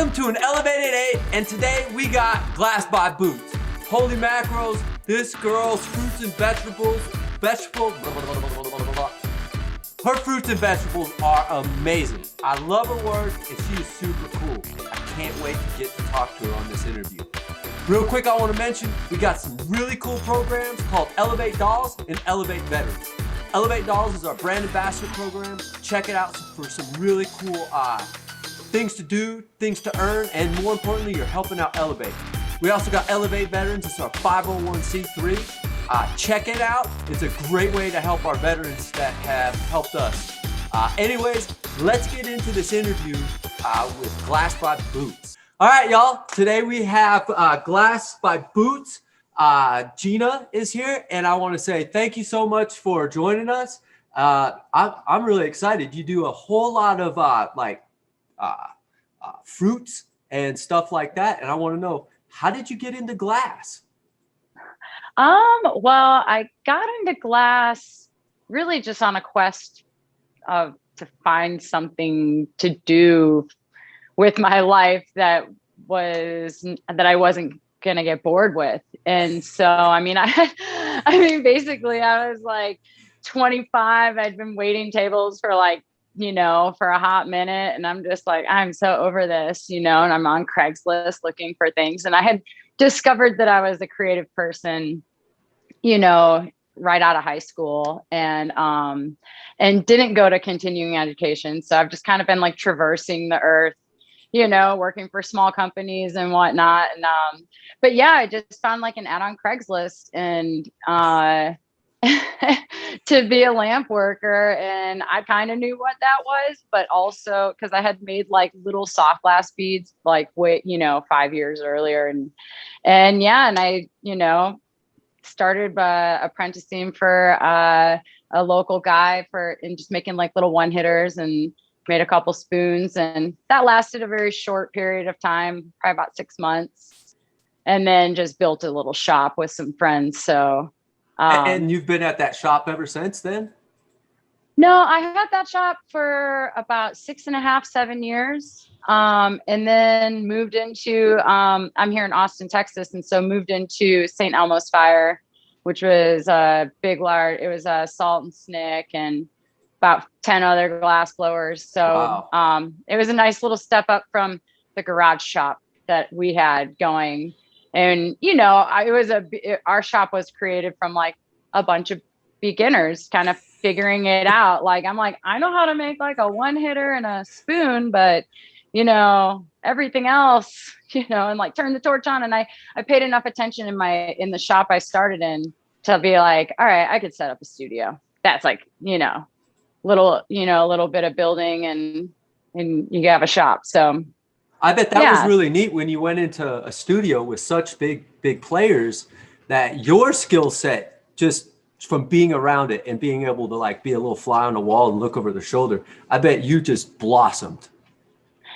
Welcome to an Elev8, and today we got Glass by Boots. Holy macros, this girl's fruits and vegetables, her fruits and vegetables are amazing. I love her work, and she is super cool. I can't wait to get to talk to her on this interview. Real quick, I want to mention, we got some really cool programs called Elev8 Dolls and Elev8 Veterans. Elev8 Dolls is our brand ambassador program. Check it out for some really cool things to do, things to earn, and more importantly, you're helping out Elev8. We also got Elev8 Veterans. It's our 501c3. Check it out. It's a great way to help our veterans that have helped us. Anyways, let's get into this interview with Glass by Boots. All right, y'all. Today we have Glass by Boots. Gina is here, and I want to say thank you so much for joining us. I'm really excited. You do a whole lot of fruits and stuff like that, and I want to know, how did you get into glass? Well, I got into glass really just on a quest to find something to do with my life that I wasn't gonna get bored with. And so, basically I was like 25. I'd been waiting tables for for a hot minute. And I'm just like, I'm so over this, and I'm on Craigslist looking for things. And I had discovered that I was a creative person, right out of high school, and didn't go to continuing education. So I've just kind of been like traversing the earth, working for small companies and whatnot. And, but yeah, I just found like an ad on Craigslist and, to be a lamp worker. And I kind of knew what that was, but also cause I had made like little soft glass beads, 5 years earlier. And I, started apprenticing for a local guy and just making like little one hitters, and made a couple spoons, and that lasted a very short period of time, probably about 6 months, and then just built a little shop with some friends. So and you've been at that shop ever since then? No, I had that shop for about 6.5, 7 years. And then moved into, I'm here in Austin, Texas. And so moved into St. Elmo's Fire, which was a big, large, it was a Salt and Snick and about 10 other glass blowers. So wow. It was a nice little step up from the garage shop that we had going. And, our shop was created from like a bunch of beginners kind of figuring it out. Like, I'm like, I know how to make like a one hitter and a spoon, but everything else, and like turn the torch on. And I paid enough attention in the shop I started in to be like, all right, I could set up a studio. That's like, a little bit of building and you have a shop. So I bet that was really neat when you went into a studio with such big players, that your skill set, just from being around it and being able to like be a little fly on the wall and look over the shoulder, I bet you just blossomed.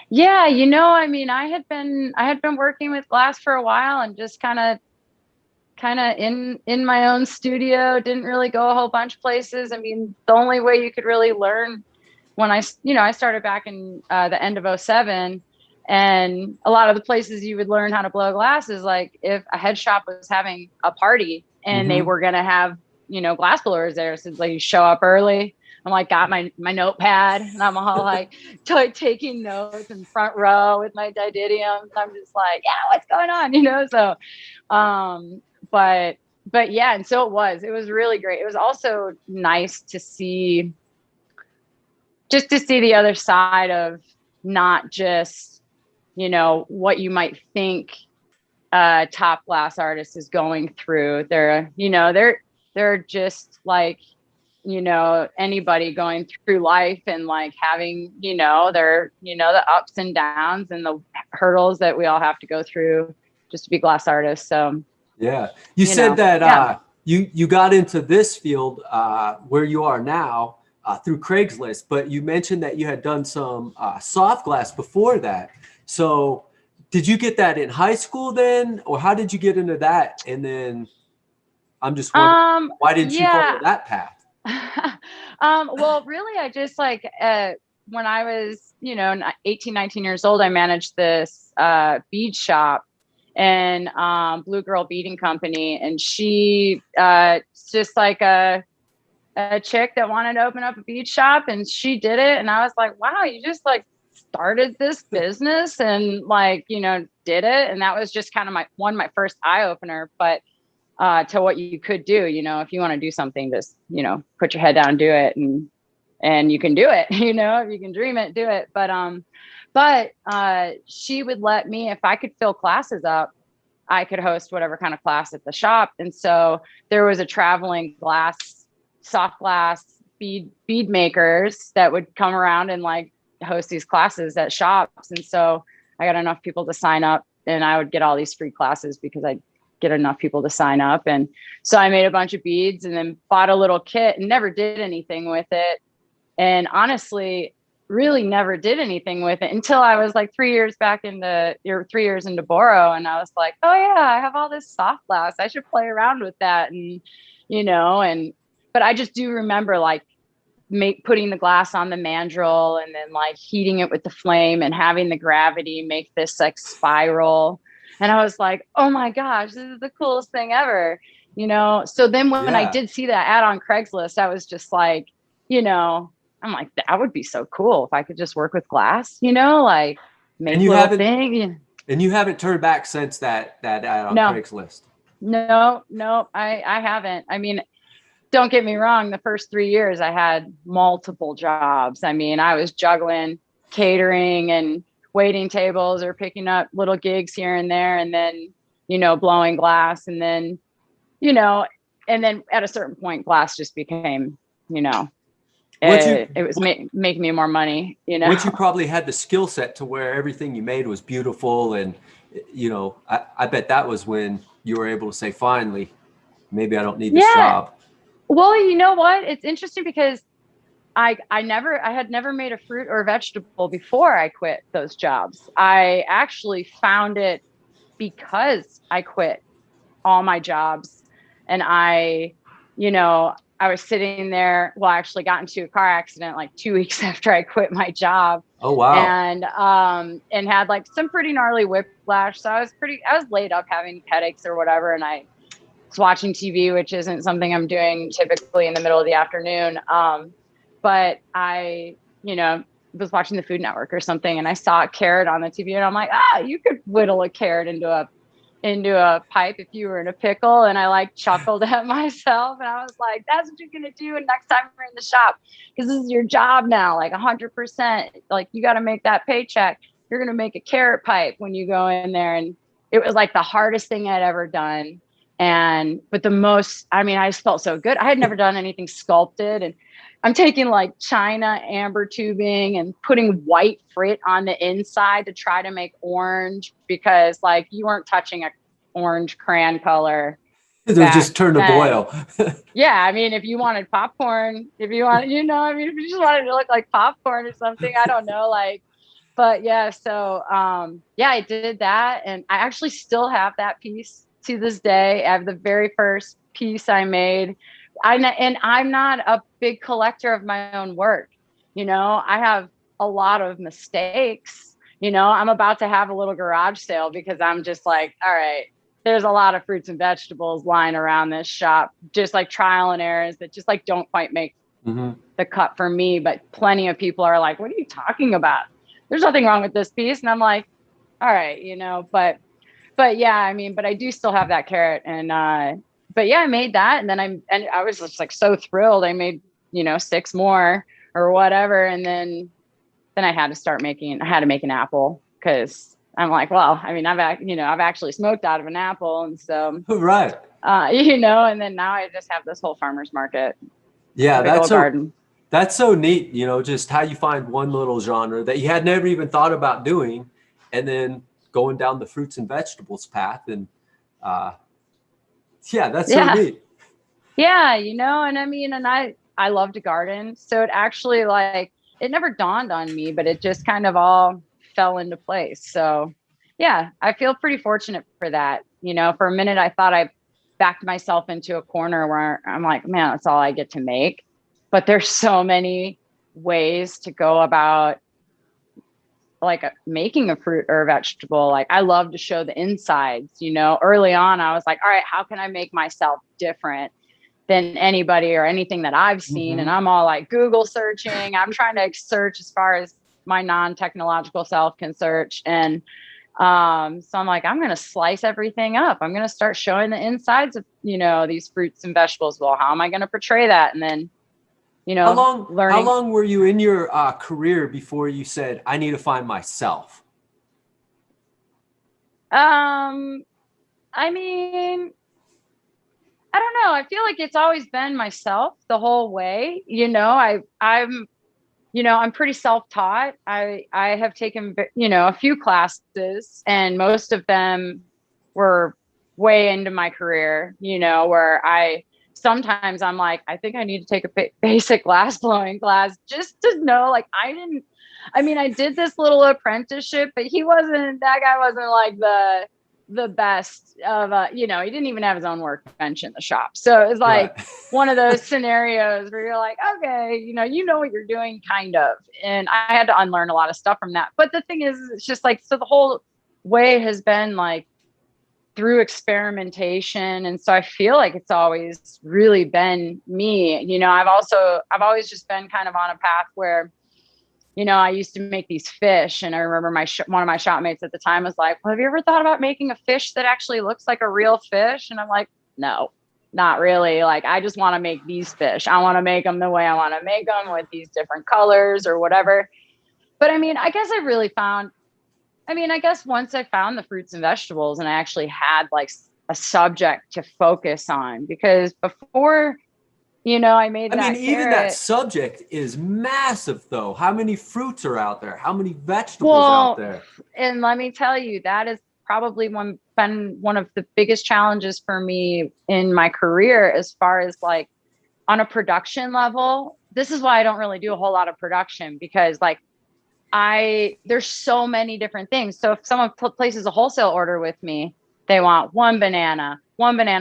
Yeah. I had been working with glass for a while, and just kind of in my own studio, didn't really go a whole bunch of places. The only way you could really learn when I started back in the end of 2007, and a lot of the places you would learn how to blow glass is like if a head shop was having a party and they were going to have, glass blowers there. So like you show up early. I'm like, got my notepad, and I'm all like taking notes in front row with my didymiums. I'm just like, yeah, what's going on? So, but yeah. And so it was really great. It was also nice to see the other side of not just, what you might think a top glass artist is going through. They're just like, anybody going through life, and like having, the ups and downs and the hurdles that we all have to go through just to be glass artists. So, yeah, you said that you got into this field where you are now through Craigslist, but you mentioned that you had done some soft glass before that. So did you get that in high school then, or how did you get into that? And then I'm just wondering, why didn't you follow that path? Well, really, I just when I was, 18, 19 years old, I managed this bead shop and Blue Girl Beading Company. And she just like a chick that wanted to open up a bead shop, and she did it. And I was like, wow, you just like started this business and like, did it. And that was just kind of my first eye opener. But to what you could do, if you want to do something, just, put your head down, do it. And you can do it, if you can dream it, do it. But she would let me, if I could fill classes up, I could host whatever kind of class at the shop. And so there was a traveling soft glass bead makers that would come around and like host these classes at shops. And so I got enough people to sign up, and I would get all these free classes because I get enough people to sign up. And so I made a bunch of beads and then bought a little kit and never did anything with it. And honestly, really never did anything with it until I was like 3 years into Boro. And I was like, oh yeah, I have all this soft glass. I should play around with that. And, but I just do remember like putting the glass on the mandrel and then like heating it with the flame and having the gravity make this like spiral. And I was like, oh my gosh, this is the coolest thing ever. So then when I did see that ad on Craigslist, I was just like, I'm like, that would be so cool if I could just work with glass, like make a little thing. And you haven't turned back since that ad on Craigslist. No, I haven't. I mean, don't get me wrong. The first 3 years I had multiple jobs. I mean, I was juggling catering and waiting tables or picking up little gigs here and there. And then, blowing glass. And then, and then at a certain point, glass just became, it was making me more money, Once you probably had the skill set to where everything you made was beautiful. And, I bet that was when you were able to say, finally, maybe I don't need this job. Well, you know what? It's interesting because I had never made a fruit or vegetable before I quit those jobs. I actually found it because I quit all my jobs. And I was sitting there. Well, I actually got into a car accident like 2 weeks after I quit my job. Oh, wow. And had like some pretty gnarly whiplash. So I was laid up having headaches or whatever. And I was watching TV, which isn't something I'm doing typically in the middle of the afternoon. But I, was watching the Food Network or something, and I saw a carrot on the TV, and I'm like, you could whittle a carrot into a pipe if you were in a pickle. And I like chuckled at myself, and I was like, that's what you're going to do next time you're in the shop, because this is your job now, like 100%. Like, you got to make that paycheck. You're going to make a carrot pipe when you go in there. And it was like the hardest thing I'd ever done. But I just felt so good. I had never done anything sculpted, and I'm taking like China amber tubing and putting white frit on the inside to try to make orange, because like you weren't touching a orange crayon color. They just turned to boil. Yeah. I mean, if you wanted popcorn, if you just wanted to look like popcorn or something, I don't know, but yeah. So, I did that, and I actually still have that piece to this day. I have the very first piece I made. I'm not a big collector of my own work. I have a lot of mistakes. I'm about to have a little garage sale because I'm just like, all right, there's a lot of fruits and vegetables lying around this shop, just like trial and errors that just like don't quite make the cut for me. But plenty of people are like, what are you talking about? There's nothing wrong with this piece. And I'm like, all right, but yeah, I mean, but I do still have that carrot. And, but yeah, I made that. And then I was just like so thrilled. I made, 6 more or whatever. And then I had to make an apple, because I'm like, well, I mean, I've actually smoked out of an apple. And so, right. And then now I just have this whole farmer's market. Yeah. Garden. That's so neat. Just how you find one little genre that you had never even thought about doing, and then going down the fruits and vegetables path. And, that's so neat. Yeah. And I mean, and I love to garden. So it actually it never dawned on me, but it just kind of all fell into place. So yeah, I feel pretty fortunate for that. For a minute, I thought I backed myself into a corner where I'm like, man, that's all I get to make. But there's so many ways to go about like making a fruit or a vegetable. Like I love to show the insides, you know. Early on I was like, all right, how can I make myself different than anybody or anything that I've seen? And I'm all like Google searching. I'm trying to search as far as my non-technological self can search. And so I'm like, I'm going to slice everything up. I'm going to start showing the insides of, you know, these fruits and vegetables. Well, how am I going to portray that? And then, you know, how long were you in your career before you said, I need to find myself? I mean, I don't know. I feel like it's always been myself the whole way. You know, I'm pretty self-taught. I have taken, you know, a few classes, and most of them were way into my career, you know, where sometimes I'm like, I think I need to take a basic glass blowing class just to know, like, I did this little apprenticeship, but that guy wasn't like the best of, you know, he didn't even have his own workbench in the shop. So it was like one of those scenarios where you're like, okay, you know what you're doing kind of. And I had to unlearn a lot of stuff from that. But the thing is, it's just like, so the whole way has been like through experimentation. And so I feel like it's always really been me. You know, I've always just been kind of on a path where, you know, I used to make these fish, and I remember one of my shopmates at the time was like, well, have you ever thought about making a fish that actually looks like a real fish? And I'm like, no, not really. Like, I just want to make these fish. I want to make them the way I want to make them, with these different colors or whatever. But I mean, I guess once I found the fruits and vegetables and I actually had like a subject to focus on, because before, you know, I made that even that subject is massive, though. How many fruits are out there? How many vegetables out there? And let me tell you, that is probably been one of the biggest challenges for me in my career, as far as like on a production level. This is why I don't really do a whole lot of production, because like there's so many different things. So if someone places a wholesale order with me, they want one banana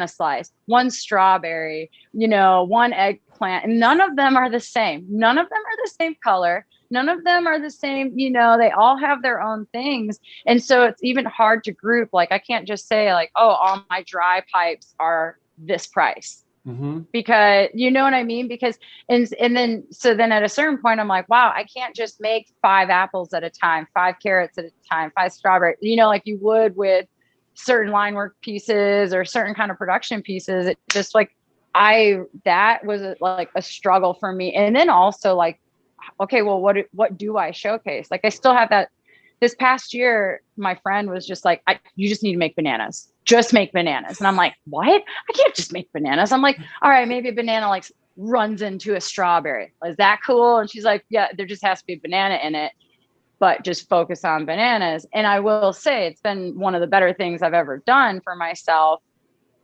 slice, one strawberry, you know, one eggplant, and none of them are the same. None of them are the same color. None of them are the same. You know, they all have their own things. And so it's even hard to group. Like, I can't just say like, oh, all my dry pipes are this price. Because, you know what I mean? Because, and then at a certain point, I'm like, wow, I can't just make 5 apples at a time, 5 carrots at a time, 5 strawberries, you know, like you would with certain line work pieces or certain kind of production pieces. It just like, that was like a struggle for me. And then also like, okay, well, what do I showcase? Like, I still have that. This past year, my friend was just like, you just need to make bananas. Just make bananas. And I'm like, what? I can't just make bananas. I'm like, all right, maybe a banana like runs into a strawberry. Is that cool? And she's like, yeah, there just has to be a banana in it, but just focus on bananas. And I will say, it's been one of the better things I've ever done for myself.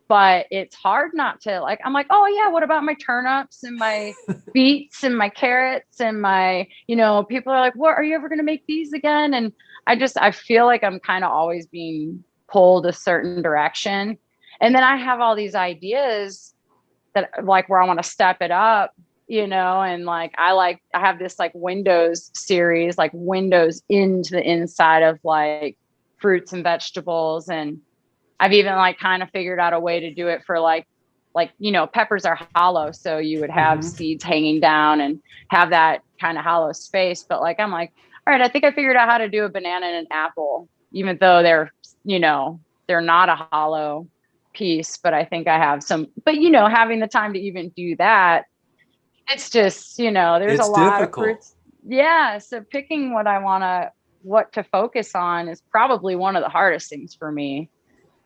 But it's hard not to, like, I'm like, oh yeah, what about my turnips and my beets and my carrots and my, you know, people are like, what, are you ever going to make these again? And I feel like I'm kind of always being pulled a certain direction. And then I have all these ideas that like where I want to step it up, you know, and like, I have this like windows series, like windows into the inside of like fruits and vegetables. And I've even like kind of figured out a way to do it for like, you know, peppers are hollow. So you would have seeds hanging down and have that kind of hollow space. But like, I'm like, all right, I think I figured out how to do a banana and an apple, even though they're, you know, they're not a hollow piece, but I think I have but you know, having the time to even do that, it's just, you know, there's a lot of fruits. Yeah. So picking what to focus on is probably one of the hardest things for me.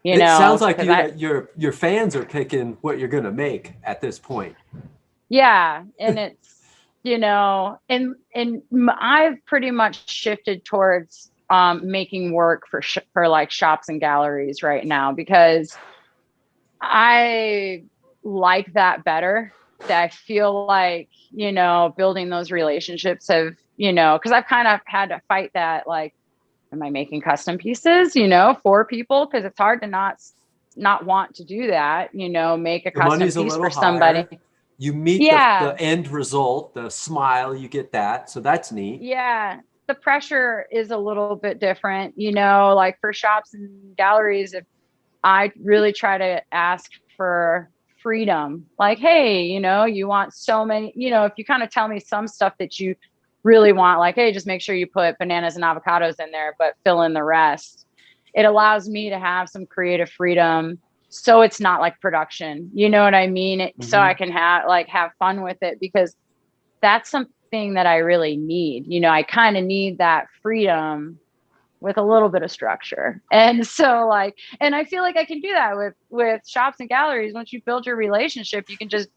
You know, it sounds like your fans are picking what you're going to make at this point. Yeah. And it's, you know, and I've pretty much shifted towards making work for like shops and galleries right now, because I like that better. That I feel like, you know, building those relationships have, you know, because I've kind of had to fight that, like, am I making custom pieces, you know, for people? Because it's hard to not want to do that, you know, make a custom piece for somebody. you meet Yeah. the end result, the smile, you get that. So that's neat. Yeah. The pressure is a little bit different, you know, like for shops and galleries, if I really try to ask for freedom, like, hey, you know, you want so many, you know, if you kind of tell me some stuff that you really want, like, hey, just make sure you put bananas and avocados in there, but fill in the rest. It allows me to have some creative freedom. So it's not like production, you know what I mean? So I can have fun with it, because that's something that I really need. You know, I kind of need that freedom with a little bit of structure. And so like, and I feel like I can do that with shops and galleries. Once you build your relationship, you can just,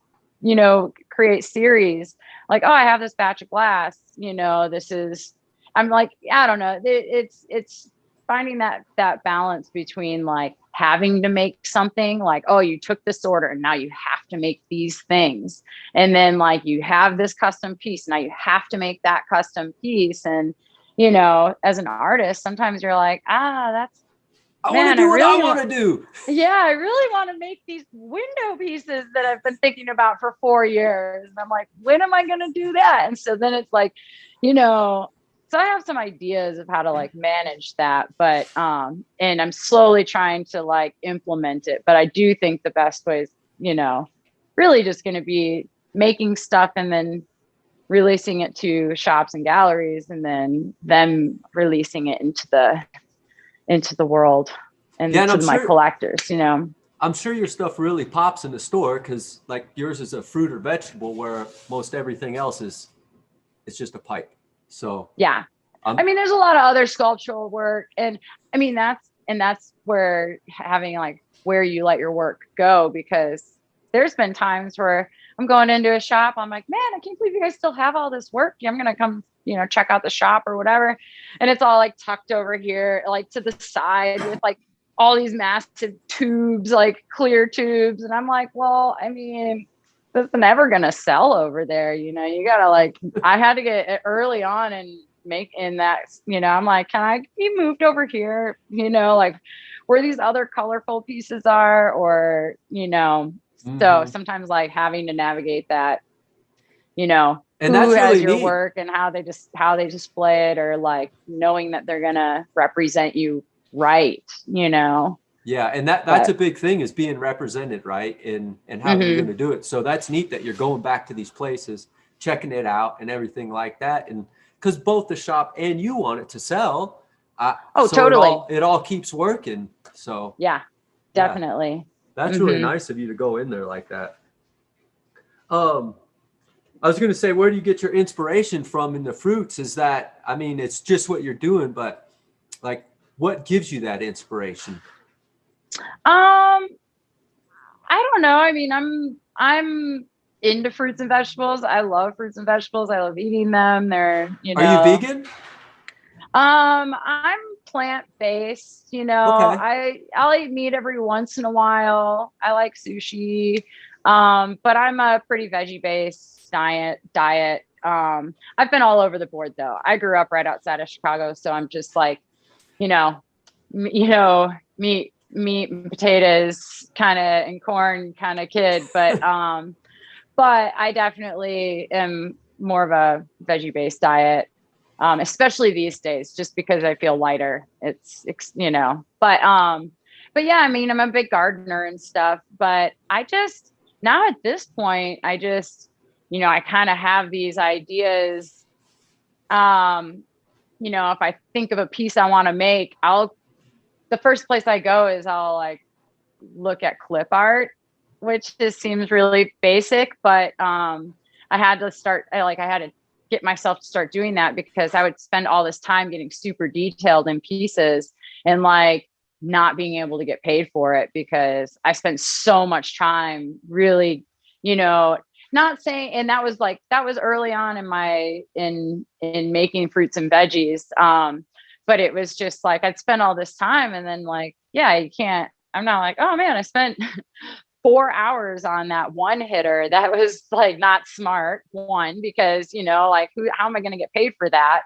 you know, create series. Like, oh, I have this batch of glass, you know, this is, I'm like, I don't know. It's finding that balance between like having to make something, like, oh, you took this order and now you have to make these things. And then like you have this custom piece, now you have to make that custom piece. And you know, as an artist, sometimes you're like, that's, I want to man, I do what I really want want, to do. yeah, I really want to make these window pieces that I've been thinking about for 4 years. And I'm like, when am I going to do that? And so then it's like, you know, so I have some ideas of how to like manage that, but, and I'm slowly trying to like implement it. But I do think the best way is, you know, really just going to be making stuff and then releasing it to shops and galleries, and then them releasing it into the world Yeah, and and to my collectors, you know. I'm sure your stuff really pops in the store, because like yours is a fruit or vegetable, where most everything else is, it's just a pipe. So Yeah. I I'm mean, there's a lot of other sculptural work, and I mean that's where having like where you let your work go, because there's been times where I'm going into a shop, I'm like, man, I can't believe you guys still have all this work. I'm gonna come, you know, check out the shop or whatever, and it's all like tucked over here, like to the side with like all these massive tubes, like clear tubes, and I'm like, well, I mean, this is never gonna sell over there, you know. You gotta like, I had to get it early on and make in that, you know, I'm like, can I be moved over here, you know, like where these other colorful pieces are, or, you know. So mhm. sometimes like having to navigate that, you know, And who that's has really your neat. work and how they display it, or like knowing that they're gonna represent you right, you know. Yeah, and that's a But big thing, is being represented right, and how you're going mhm. to do it. So that's neat that you're going back to these places, checking it out and everything like that. And because both the shop and you want it to sell, Oh, so totally. it all keeps working. So Yeah, yeah, definitely. that's really Hmm. nice of you to go in there like that. Um, I was going to say, where do you get your inspiration from in the fruits? Is that, I mean, it's just what you're doing, but like, what gives you that inspiration? Um, I don't know. I mean, I'm into fruits and vegetables. I love fruits and vegetables. I love eating them. They're, you Are you know, vegan? I'm plant-based, you know. Okay. I'll eat meat every once in a while. I like sushi. But I'm a pretty veggie-based diet. I've been all over the board though. I grew up right outside of Chicago, so I'm just like, you know, you know, meat and potatoes kind of and corn kind of kid, but I definitely am more of a veggie based diet, especially these days, just because I feel lighter. You know, but yeah, I mean, I'm a big gardener and stuff, but I just, now at this point, I just, you know, I kind of have these ideas. Um, you know, if I think of a piece I want to make, the first place I go is I'll like look at clip art, which just seems really basic, but I had to get myself to start doing that, because I would spend all this time getting super detailed in pieces and like not being able to get paid for it, because I spent so much time really, you know, not saying, and that was early on in my in making fruits and veggies. But it was just like I'd spend all this time, and then like, yeah, you can't, I'm not like, oh man, I spent 4 hours on that one hitter. That was like not smart. One, because, you know, like how am I going to get paid for that?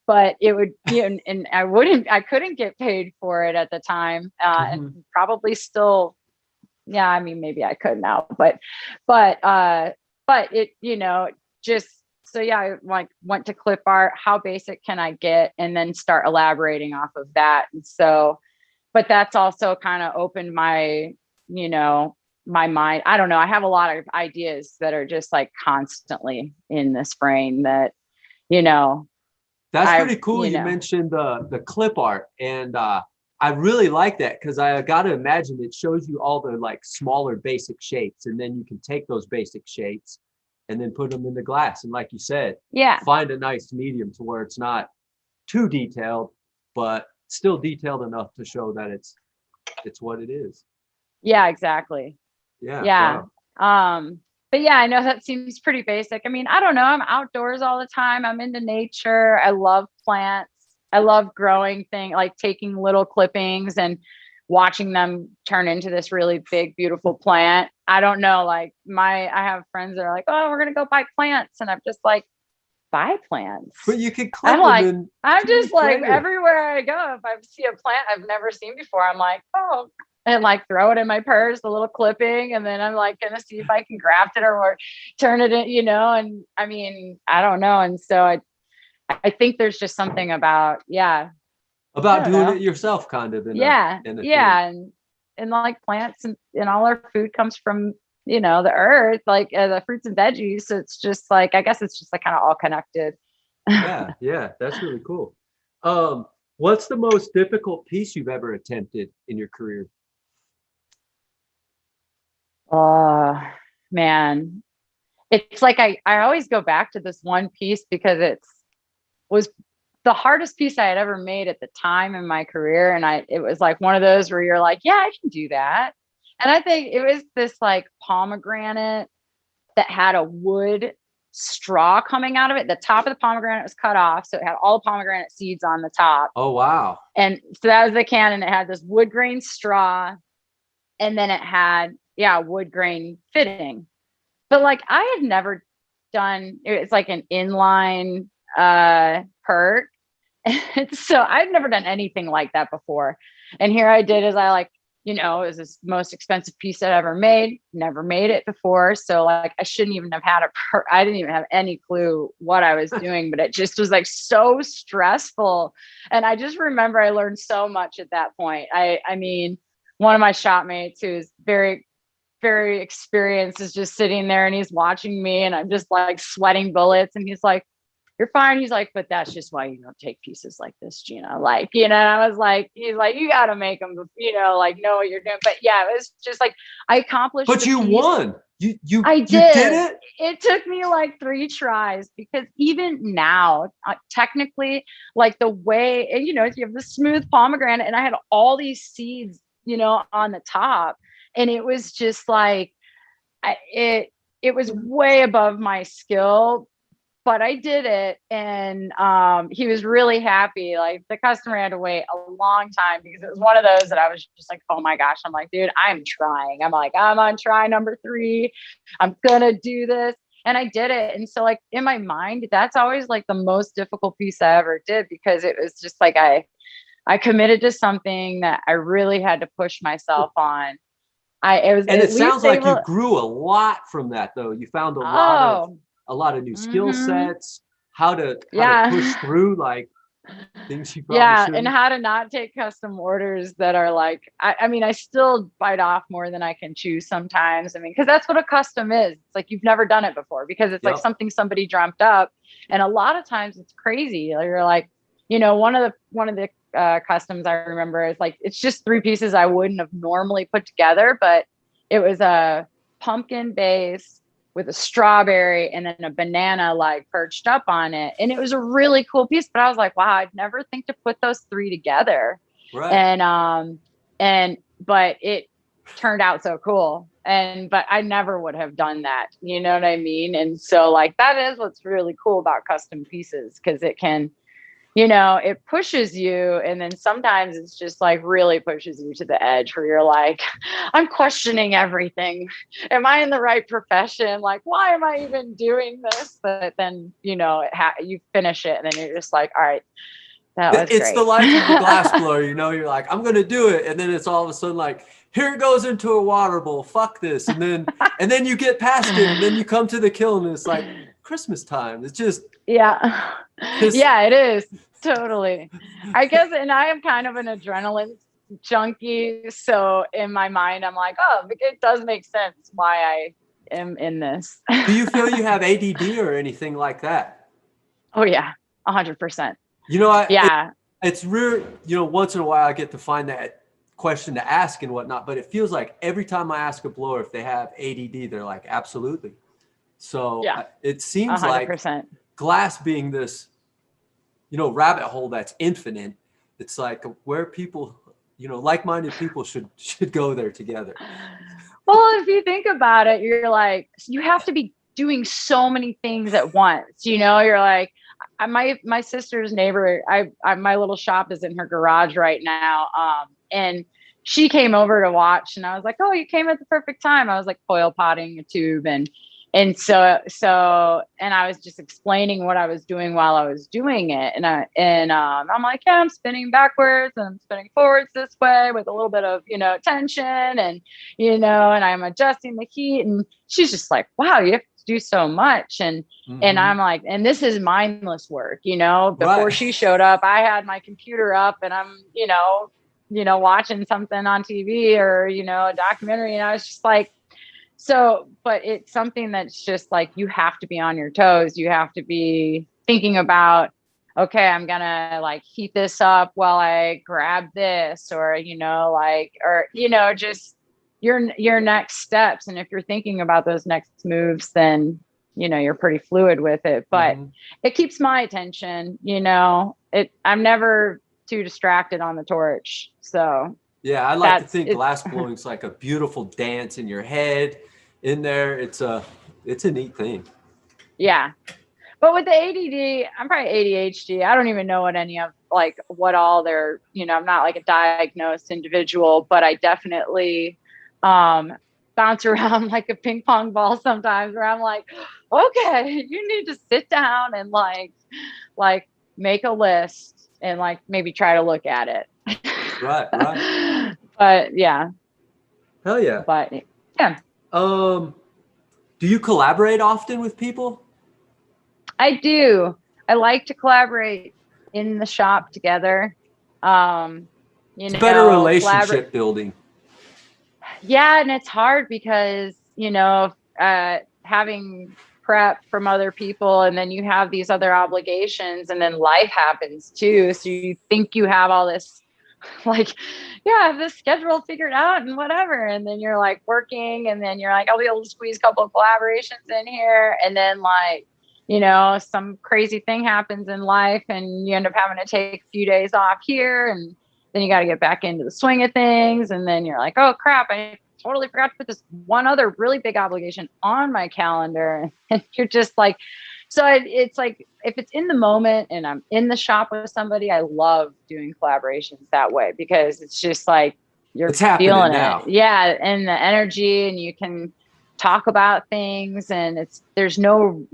But it would, you know, and I couldn't get paid for it at the time. And Mhm. probably still, yeah, I mean, maybe I could now, but, uh, but it, just, so yeah, I like went to clip art. How basic can I get? And then start elaborating off of that. And so, but that's also kind of opened my, my mind. I don't know. I have a lot of ideas that are just like constantly in this brain that, That's pretty cool. You mentioned the clip art, and I really like that because I got to imagine it shows you all the like smaller basic shapes, and then you can take those basic shapes and then put them in the glass. And like you said, find a nice medium to where it's not too detailed, but still detailed enough to show that it's what it is. Yeah, exactly. Yeah. Wow. But yeah, I know that seems pretty basic. I mean, I don't know. I'm outdoors all the time. I'm into nature. I love plants. I love growing things, like taking little clippings and watching them turn into this really big, beautiful plant. I don't know. Like I have friends that are like, oh, we're going to go buy plants. And I'm just like, buy plants. But you could clip them. I'm just like, everywhere I go, if I see a plant I've never seen before, I'm like, oh, and like throw it in my purse, a little clipping, and then I'm like gonna see if I can graft it or turn it in, and I mean, I don't know. And so I think there's just something about doing it yourself, kind of. And like plants and all our food comes from the earth, like the fruits and veggies. So it's just like, I guess it's just like kind of all connected. Yeah, that's really cool. What's the most difficult piece you've ever attempted in your career? Oh man, it's like I always go back to this one piece because was the hardest piece I had ever made at the time in my career. And it was like one of those where you're like, yeah, I can do that. And I think it was this like pomegranate that had a wood straw coming out of it. The top of the pomegranate was cut off, so it had all the pomegranate seeds on the top. Oh wow. And so that was the can, and it had this wood grain straw, and then it had wood grain fitting. But like I had never done, it's like an inline perk. So I'd never done anything like that before. And here I did, as I like, it was the most expensive piece I'd ever made, never made it before. So like I shouldn't even have had I didn't even have any clue what I was doing, but it just was like so stressful. And I just remember I learned so much at that point. I mean, one of my shop mates who's very, very experienced is just sitting there and he's watching me and I'm just like sweating bullets. And he's like, you're fine. He's like, but that's just why you don't take pieces like this, Gina. Like, and I was like, he's like, you got to make them, like know what you're doing. But yeah, it was just like, I accomplished. But you won. I did. You did it. It took me like 3 tries because even now, technically, like the way, and you have the smooth pomegranate and I had all these seeds, on the top. And it was just like, it was way above my skill, but I did it. And he was really happy. Like the customer had to wait a long time because it was one of those that I was just like, oh my gosh. I'm like, dude, I'm trying. I'm like, I'm on try number 3. I'm gonna do this. And I did it. And so like in my mind, that's always like the most difficult piece I ever did, because it was just like, I committed to something that I really had to push myself on. It sounds like you grew a lot from that, though. You found a lot of new skill sets, how to push through like things you probably shouldn't. And how to not take custom orders that are like, I mean, I still bite off more than I can chew sometimes. I mean, because that's what a custom is. It's like you've never done it before because it's like something somebody dreamt up, and a lot of times it's crazy. You're like, one of the customs I remember is like, it's just 3 pieces I wouldn't have normally put together, but it was a pumpkin base with a strawberry and then a banana like perched up on it. And it was a really cool piece, but I was like, wow, I'd never think to put those 3 together. Right. But it turned out so cool. But I never would have done that. You know what I mean? And so like, that is what's really cool about custom pieces, because it can, it pushes you. And then sometimes it's just like really pushes you to the edge where you're like, I'm questioning everything. Am I in the right profession? Like, why am I even doing this? But then, you finish it and then you're just like, all right, that was it's great. the life of a glass blower. You're like, I'm going to do it. And then it's all of a sudden like, here it goes into a water bowl. Fuck this. And then you get past it, and then you come to the kiln, and it's like Christmas time. It's just Yeah. Yeah, it is. Totally. I guess, and I am kind of an adrenaline junkie. So in my mind, I'm like, oh, it does make sense why I am in this. Do you feel you have ADD or anything like that? Oh yeah, 100%. You know, Yeah. it's rare, you know, once in a while I get to find that question to ask and whatnot, but it feels like every time I ask a blower if they have ADD, they're like, absolutely. So Yeah. It seems 100%. like glass being this, you know, rabbit hole that's infinite. It's like where people, you know, like-minded people should go there together. Well, if you think about it, you're like, you have to be doing so many things at once. You know, you're like, my sister's neighbor, my little shop is in her garage right now. And she came over to watch, and I was like, oh, you came at the perfect time. I was like coil potting a tube, and and I was just explaining what I was doing while I was doing it. I'm like, yeah, I'm spinning backwards and I'm spinning forwards this way with a little bit of, you know, tension, and, you know, and I'm adjusting the heat. And she's just like, wow, you have to do so much. And I'm like, and this is mindless work, you know. Before she showed up, I had my computer up, and I'm, you know, watching something on TV or, you know, a documentary. And I was just like, so, but it's something that's just like, you have to be on your toes. You have to be thinking about, okay, I'm gonna like heat this up while I grab this, or, you know, like, or, you know, just your next steps. And if you're thinking about those next moves, then, you know, you're pretty fluid with it. But it keeps my attention, you know, I'm never too distracted on the torch. So yeah, I like to think glass blowing is like a beautiful dance in your head in there. It's a neat thing. Yeah. But with the ADD, I'm probably ADHD. I don't even know what any of, like, what all they're, you know, I'm not like a diagnosed individual, but I definitely bounce around like a ping pong ball sometimes, where I'm like, okay, you need to sit down and like make a list and like maybe try to look at it. Right. But yeah. Hell yeah. But yeah. Do you collaborate often with people? I do. I like to collaborate in the shop together. It's better relationship building. Yeah, and it's hard because, you know, having prep from other people, and then you have these other obligations, and then life happens too. So you think you have all this, like, yeah, I have this schedule figured out and whatever. And then you're like working, and then you're like, I'll be able to squeeze a couple of collaborations in here. And then, like, you know, some crazy thing happens in life, and you end up having to take a few days off here, and then you got to get back into the swing of things. And then you're like, oh crap, I totally forgot to put this one other really big obligation on my calendar. And you're just like, so it's like, if it's in the moment and I'm in the shop with somebody, I love doing collaborations that way, because it's just like, you're feeling it. Yeah. And the energy, and you can talk about things, and there's no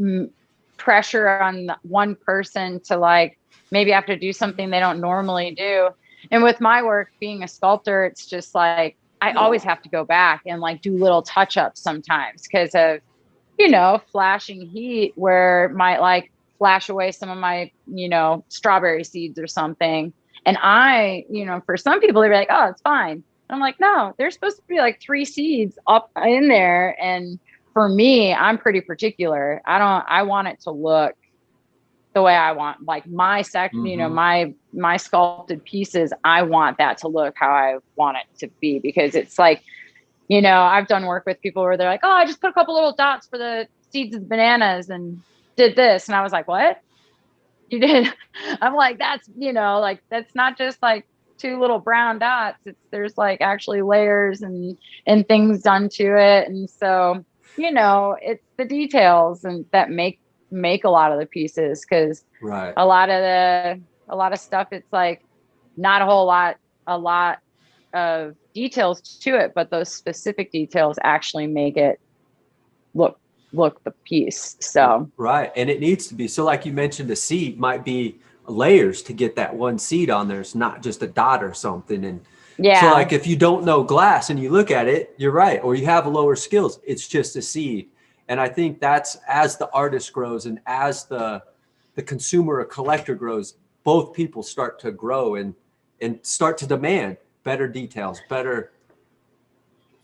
pressure on one person to like maybe have to do something they don't normally do. And with my work being a sculptor, it's just like, I always have to go back and like do little touch-ups sometimes because of, you know, flashing heat, where it might like flash away some of my, you know, strawberry seeds or something. And I, you know, for some people, they're like, oh, it's fine. And I'm like, no, there's supposed to be like 3 seeds up in there. And for me, I'm pretty particular. I want it to look the way I want, like my section, you know, my sculpted pieces, I want that to look how I want it to be, because it's like, you know, I've done work with people where they're like, oh, I just put a couple little dots for the seeds of the bananas and did this. And I was like, what? You did? I'm like, that's, you know, like, that's not just like 2 little brown dots. There's like actually layers and things done to it. And so, you know, it's the details and that make a lot of the pieces, because a lot of stuff, it's like not a lot of details to it, but those specific details actually make it look the piece. So and it needs to be, so like you mentioned, a seed might be layers to get that one seed on there. It's not just a dot or something. And So Yeah. like if you don't know glass and you look at it, you're right, or you have lower skills, it's just a seed. And I think that's, as the artist grows and as the consumer or collector grows, both people start to grow and start to demand better details, better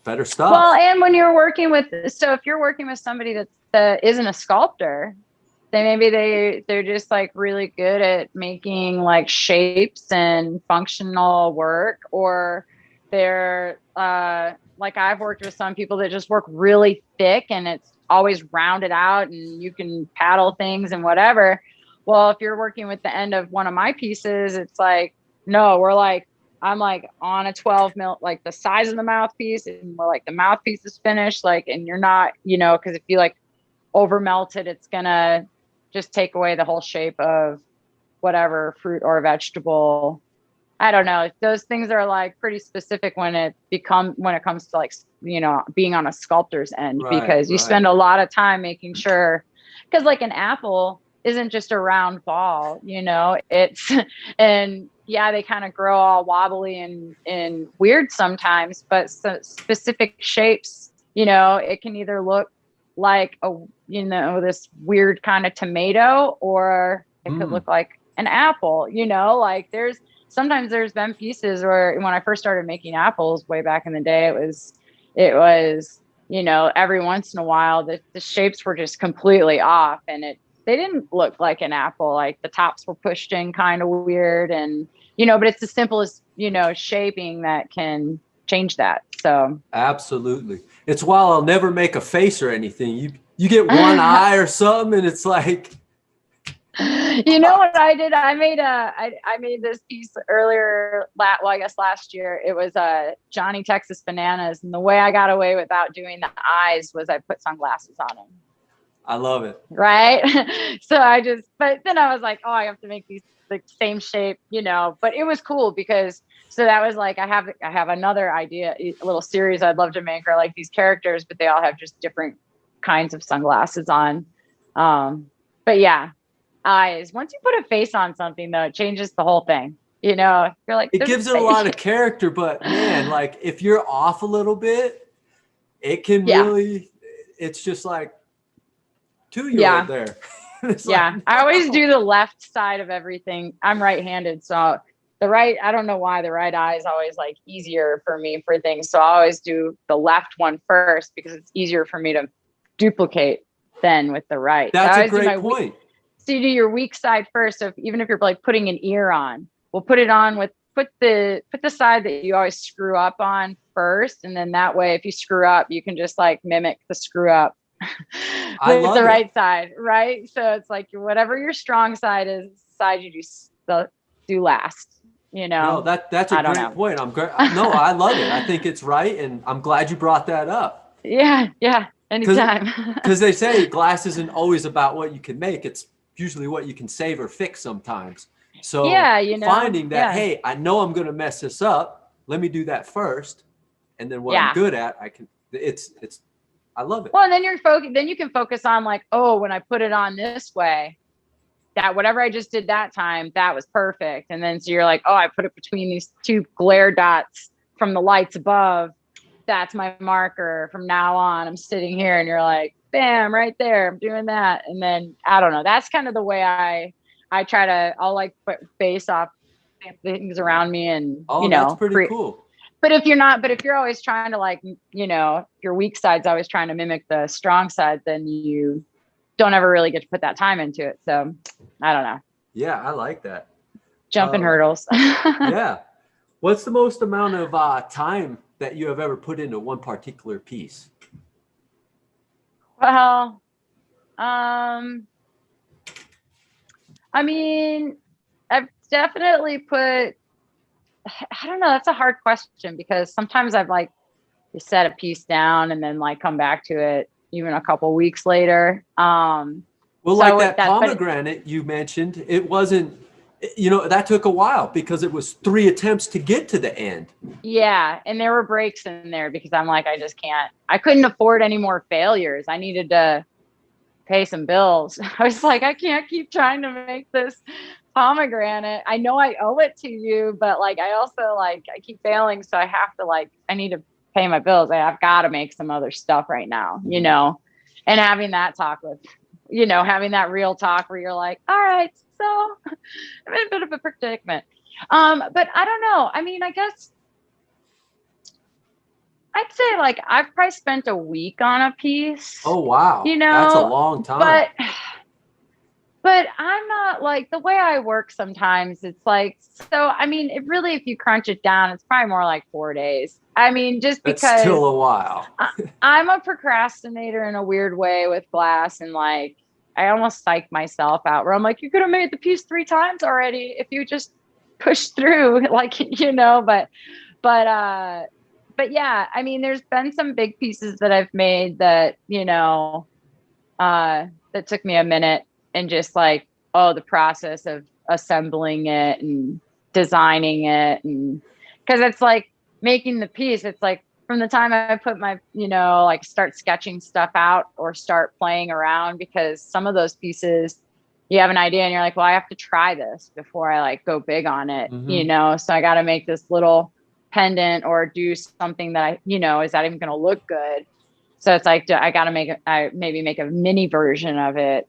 Well, stuff. and when you're working with, so if you're working with somebody that isn't a sculptor, then maybe they're just like really good at making like shapes and functional work, or they're like I've worked with some people that just work really thick and it's always rounded out and you can paddle things and whatever. Well, if you're working with the end of one of my pieces, it's like, no, we're like, I'm like on a 12 mil, like the size of the mouthpiece, and we're like the mouthpiece is finished, like, and you're not, because if you like over melt it, it's gonna just take away the whole shape of whatever fruit or vegetable. I don't know. Those things are like pretty specific when it comes to like, being on a sculptor's end, Right, because you right. spend a lot of time making sure, because like an apple isn't just a round ball, it's, and yeah, they kind of grow all wobbly and weird sometimes, but so specific shapes, it can either look like this weird kind of tomato, or it could look like an apple, like sometimes there's been pieces where when I first started making apples way back in the day, it was every once in a while the shapes were just completely off, and they didn't look like an apple. Like the tops were pushed in kind of weird, and but it's the simplest shaping that can change that. So Absolutely. It's while I'll never make a face or anything. You get one eye or something and it's like, what I did? I made this piece earlier. Well, I guess last year it was Johnny Texas Bananas, and the way I got away without doing the eyes was I put sunglasses on them. I love it. Right. But then I was like, oh, I have to make these the same shape, but it was cool because so that was like, I have another idea, a little series I'd love to make, are like these characters, but they all have just different kinds of sunglasses on. But yeah, eyes. Once you put a face on something though, it changes the whole thing. You're like, It gives it a lot of character, but man, like if you're off a little bit, it can really, it's just like 2-year-old there. Yeah. I always do the left side of everything. I'm right-handed. So I don't know why the right eye is always like easier for me for things. So I always do the left one first because it's easier for me to duplicate than with the right. That's a great point. So you do your weak side first. So even if you're like putting an ear on, we'll put it on put the side that you always screw up on first. And then that way, if you screw up, you can just like mimic the screw up with the right side. Right. So it's like whatever your strong side is, side you do last. No, that's a great point. No, I love it. I think it's right. And I'm glad you brought that up. Yeah. Yeah. Anytime. Because they say glass isn't always about what you can make. It's usually what you can save or fix sometimes. So finding that, hey, I know I'm going to mess this up. Let me do that first. And then what I'm good at, I love it. Well, and then you can focus on like, oh, when I put it on this way, that whatever I just did that time, that was perfect. And then so you're like, oh, I put it between these two glare dots from the lights above. That's my marker. From now on, I'm sitting here, and you're like, bam, right there. I'm doing that. And then I don't know. That's kind of the way I try to. I'll like base off things around me, and that's pretty cool. But if you're always trying to like, your weak side's always trying to mimic the strong side, then you don't ever really get to put that time into it. So I don't know. Yeah, I like that. Jumping hurdles. Yeah. What's the most amount of time that you have ever put into one particular piece? Well, I mean, I've definitely put, I don't know, that's a hard question because sometimes I've like set a piece down and then like come back to it even a couple weeks later. Well, like that pomegranate you mentioned, it wasn't, that took a while because it was 3 attempts to get to the end. Yeah. And there were breaks in there because I'm like, I couldn't afford any more failures. I needed to pay some bills. I was like, I can't keep trying to make this pomegranate. I know I owe it to you, but like I also like I keep failing, so I have to like I need to pay my bills. I've got to make some other stuff right now, you know. And having that talk with, you know, having that real talk where you're like, all right, so I'm in a bit of a predicament. But I don't know. I mean, I guess I'd say like I've probably spent a week on a piece, Oh, you wow. That's a know, long time. but I'm not like the way I work sometimes. It's like, so, I mean, it really, if you crunch it down, it's probably more like 4 days. I mean, just That's because still a while. I'm a procrastinator in a weird way with glass, and like, I almost psych myself out where I'm like, you could have made the piece 3 times already if you just push through, like, you know, but, uh, but yeah, I mean, there's been some big pieces that I've made that, you know, that took me a minute, and just like, oh, the process of assembling it and designing it. And because it's like making the piece, it's like from the time I put my, you know, like start sketching stuff out or start playing around, because some of those pieces you have an idea and you're like, well, I have to try this before I like go big on it, you know? So I got to make this little pendant or do something that I, you know, is that even going to look good? So it's like, I got to maybe make a mini version of it,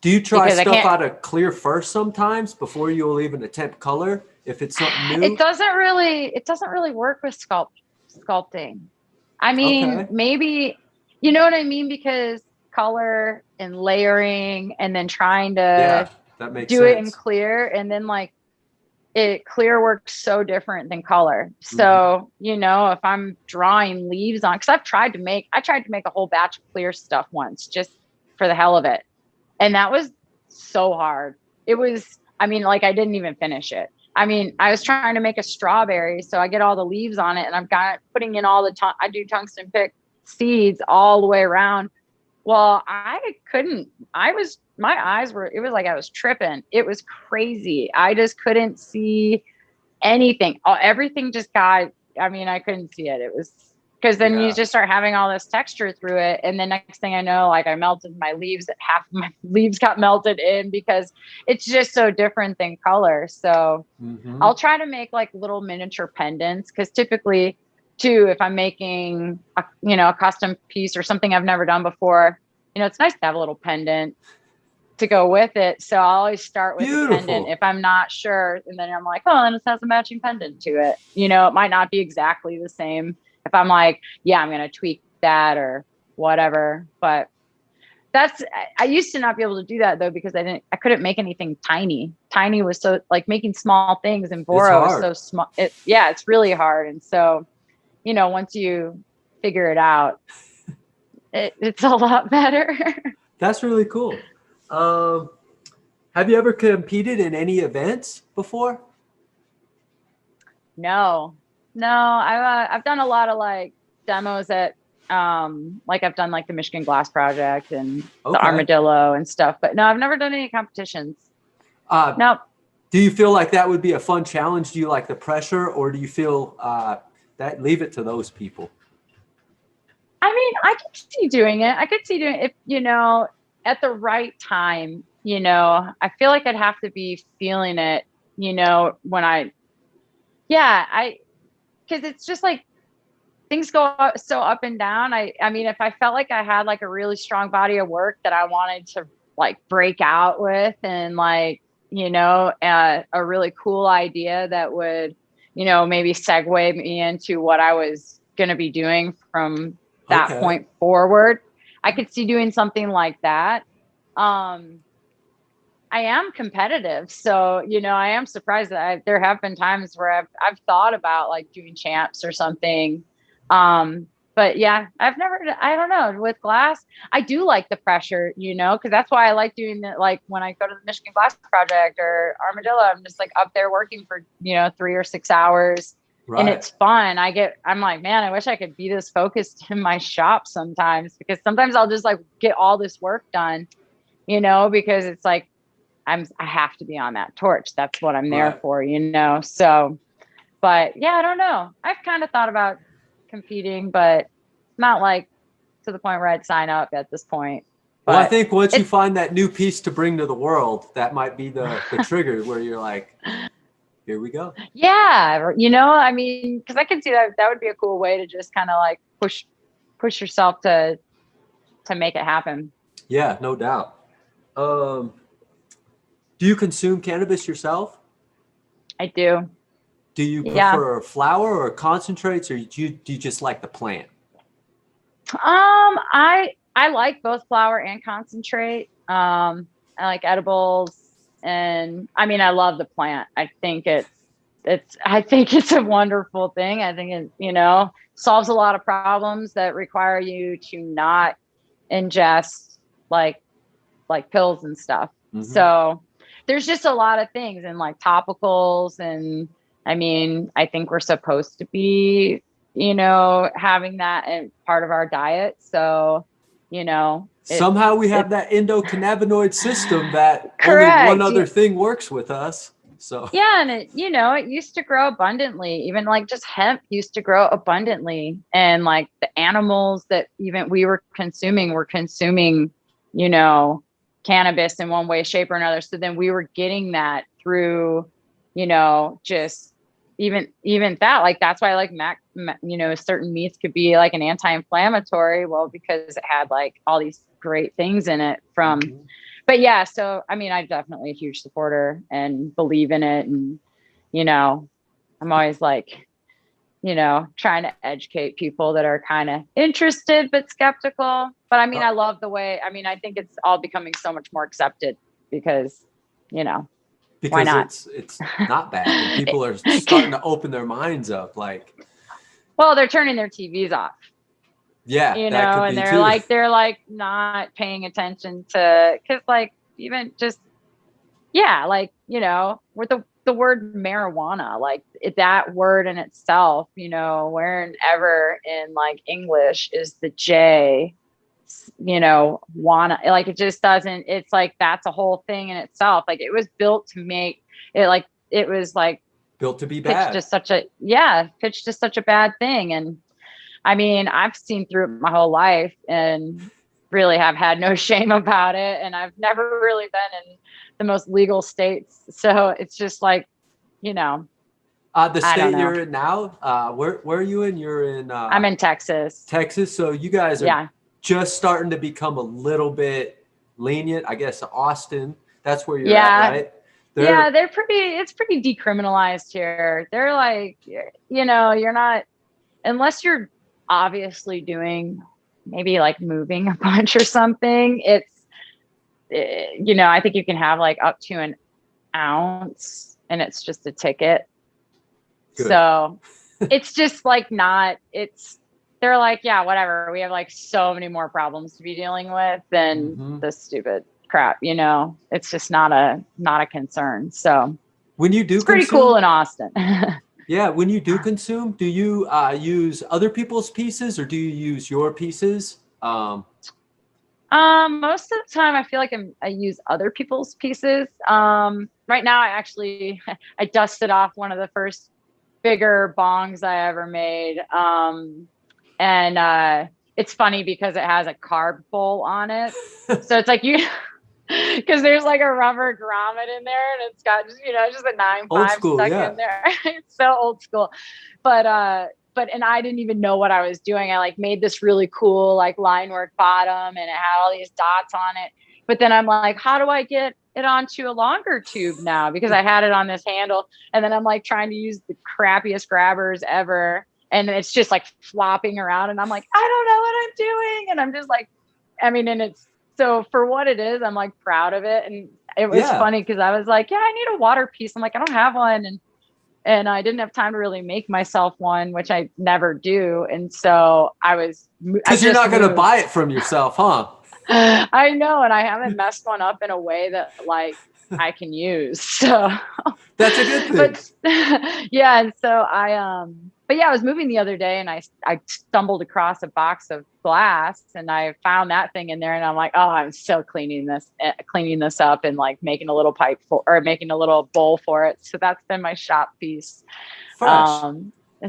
Do you try because I stuff can't, out of clear first sometimes before you will even attempt color if it's something new? it doesn't really work with sculpting. I mean, Okay. maybe, you know what I mean? Because color and layering and then trying to Yeah, that makes do it in sense. clear, and then like clear works so different than color. So, you know, if I'm drawing leaves on, because I tried to make a whole batch of clear stuff once just for the hell of it. And that was so hard. It was, I mean, like I didn't even finish it. I mean, I was trying to make a strawberry, so I get all the leaves on it, and I've got putting in all I do tungsten pick seeds all the way around. Well, I couldn't. My eyes were, it was like I was tripping. It was crazy. I just couldn't see anything. Everything just got, I mean, I couldn't see it. It was because then you Yeah. just start having all this texture through it. And the next thing I know, like I melted my leaves, half of my leaves got melted in, because it's just so different than color. So Hmm. I'll try to make like little miniature pendants, because typically too, if I'm making a, you know, a custom piece or something I've never done before, you know, it's nice to have a little pendant to go with it. So I'll always start with the pendant Beautiful. if I'm not sure. And then I'm like, oh, and it has a matching pendant to it. You know, it might not be exactly the same if I'm like, yeah, I'm going to tweak that or whatever. But I used to not be able to do that though, because I couldn't make anything tiny. Tiny was so like making small things in It's Boro is hard. so small. Yeah, it's really hard. And so, you know, once you figure it out, it's a lot better. That's really cool. Um, have you ever competed in any events before? No, no, I've done a lot of like demos at like I've done like the Michigan Glass Project and the Okay. Armadillo and stuff, but no, I've never done any competitions. Uh, Nope. do you feel like that would be a fun challenge? Do you like the pressure, or do you feel that leave it to those people? I mean, I could see doing it. I could see doing it if, you know, at the right time, you know. I feel like I'd have to be feeling it, you know, when yeah, because it's just like things go so up and down. I mean, if I felt like I had like a really strong body of work that I wanted to like break out with, and like, you know, a really cool idea that would, you know, maybe segue me into what I was going to be doing from that Okay. point forward, I could see doing something like that. Um, I am competitive, so you know, I am surprised that there have been times where I've thought about like doing champs or something. Um, but yeah, I've never. I don't know, with glass. I do like the pressure, you know, because that's why I like doing it. Like when I go to the Michigan Glass Project or Armadillo, I'm just like up there working for, you know, 3 or 6 hours, and Right. it's fun. I'm like, man, I wish I could be this focused in my shop sometimes, because sometimes I'll just like get all this work done, you know, because it's like I have to be on that torch. That's what I'm there Right. for, you know? So, but yeah, I don't know. I've kind of thought about competing, but not like to the point where I'd sign up at this point. Well, I But think once you find that new piece to bring to the world, that might be the trigger where you're like, here we go. yeah, you know, I mean, because I can see that that would be a cool way to just kind of like push yourself to make it happen. Yeah, no doubt. Um, do you consume cannabis yourself? I do. Do you Yeah. prefer flower or concentrates, or do you just like the plant? I like both flour and concentrate. I like edibles, and I mean, I love the plant. I think I think it's a wonderful thing. I think it, you know, solves a lot of problems that require you to not ingest like pills and stuff. Hmm. So there's just a lot of things and like topicals. And I mean, I think we're supposed to be, you know, having that in part of our diet. So, you know, Somehow we have it that endocannabinoid system that only one correct. other thing works with us. So Yeah, and it, you know, it used to grow abundantly. Even like just hemp used to grow abundantly. And like the animals that even we were consuming, you know, cannabis in one way, shape, or another. So then we were getting that through, you know, just even that. Like that's why like you know, certain meats could be like an anti-inflammatory. Well, because it had like all these great things in it from mhm. but yeah, so I mean, I'm definitely a huge supporter and believe in it. And, you know, I'm always like, you know, trying to educate people that are kind of interested but skeptical. But I mean, Uh, I love the way, I mean, I think it's all becoming so much more accepted because, you know, why because not? it's not bad, and people are starting to open their minds up. Like, Well, they're turning their TVs off, yeah, you that know, could and be too. they're like not paying attention to, cause like even just yeah, like, you know, with the word marijuana, like that word in itself, you know, wherever in like English is the J, you know, wanna, like it just doesn't, it's like that's a whole thing in itself. Like it was built to make it like it was like Built to be bad. pitched to such a bad thing. And I mean, I've seen through it my whole life and really have had no shame about it. And I've never really been in the most legal states. So it's just like, you know, The I don't state know. you're in now, where are you in? You're in I'm in Texas. Texas, so you guys are Yeah. just starting to become a little bit lenient. I guess Austin, that's where you're at, Yeah. right? Yeah. They're It's pretty decriminalized here. They're like, you know, you're not, unless you're obviously doing maybe like moving a bunch or something, you know, I think you can have like up to an ounce and it's just a ticket. good. So it's just like not, they're like, yeah, whatever. We have like so many more problems to be dealing with than Hmm. this stupid crap, you know, it's just not a concern. So When you do it's pretty cool consume, in Austin. yeah, when you do consume, do you use other people's pieces or do you use your pieces? Most of the time I feel like I use other people's pieces. Right now I actually, I dusted off one of the first bigger bongs I ever made. And it's funny because it has a carb bowl on it. So it's like you, because there's like a rubber grommet in there and it's got just, you know, just a nine Old five school, stuck yeah. in there. It's so old school. But and I didn't even know what I was doing. I like made this really cool like line work bottom and it had all these dots on it. But then I'm like, how do I get it onto a longer tube now? Because I had it on this handle. And then I'm like trying to use the crappiest grabbers ever. And it's just like flopping around. And I'm like, I don't know what I'm doing. And I'm just like, I mean, and it's so for what it is, I'm like proud of it. And it was Yeah. funny because I was like, yeah, I need a water piece. I'm like, I don't have one. And I didn't have time to really make myself one, which I never do. And so I Because you're just not going to moved. buy it from yourself, huh? I know. And I haven't messed one up in a way that like I can use. So, That's a good thing. but yeah. And so but yeah, I was moving the other day and I stumbled across a box of glass and I found that thing in there and I'm like, oh, I'm still cleaning this up and like making a little pipe or making a little bowl for it. So that's been my shop piece. Fresh.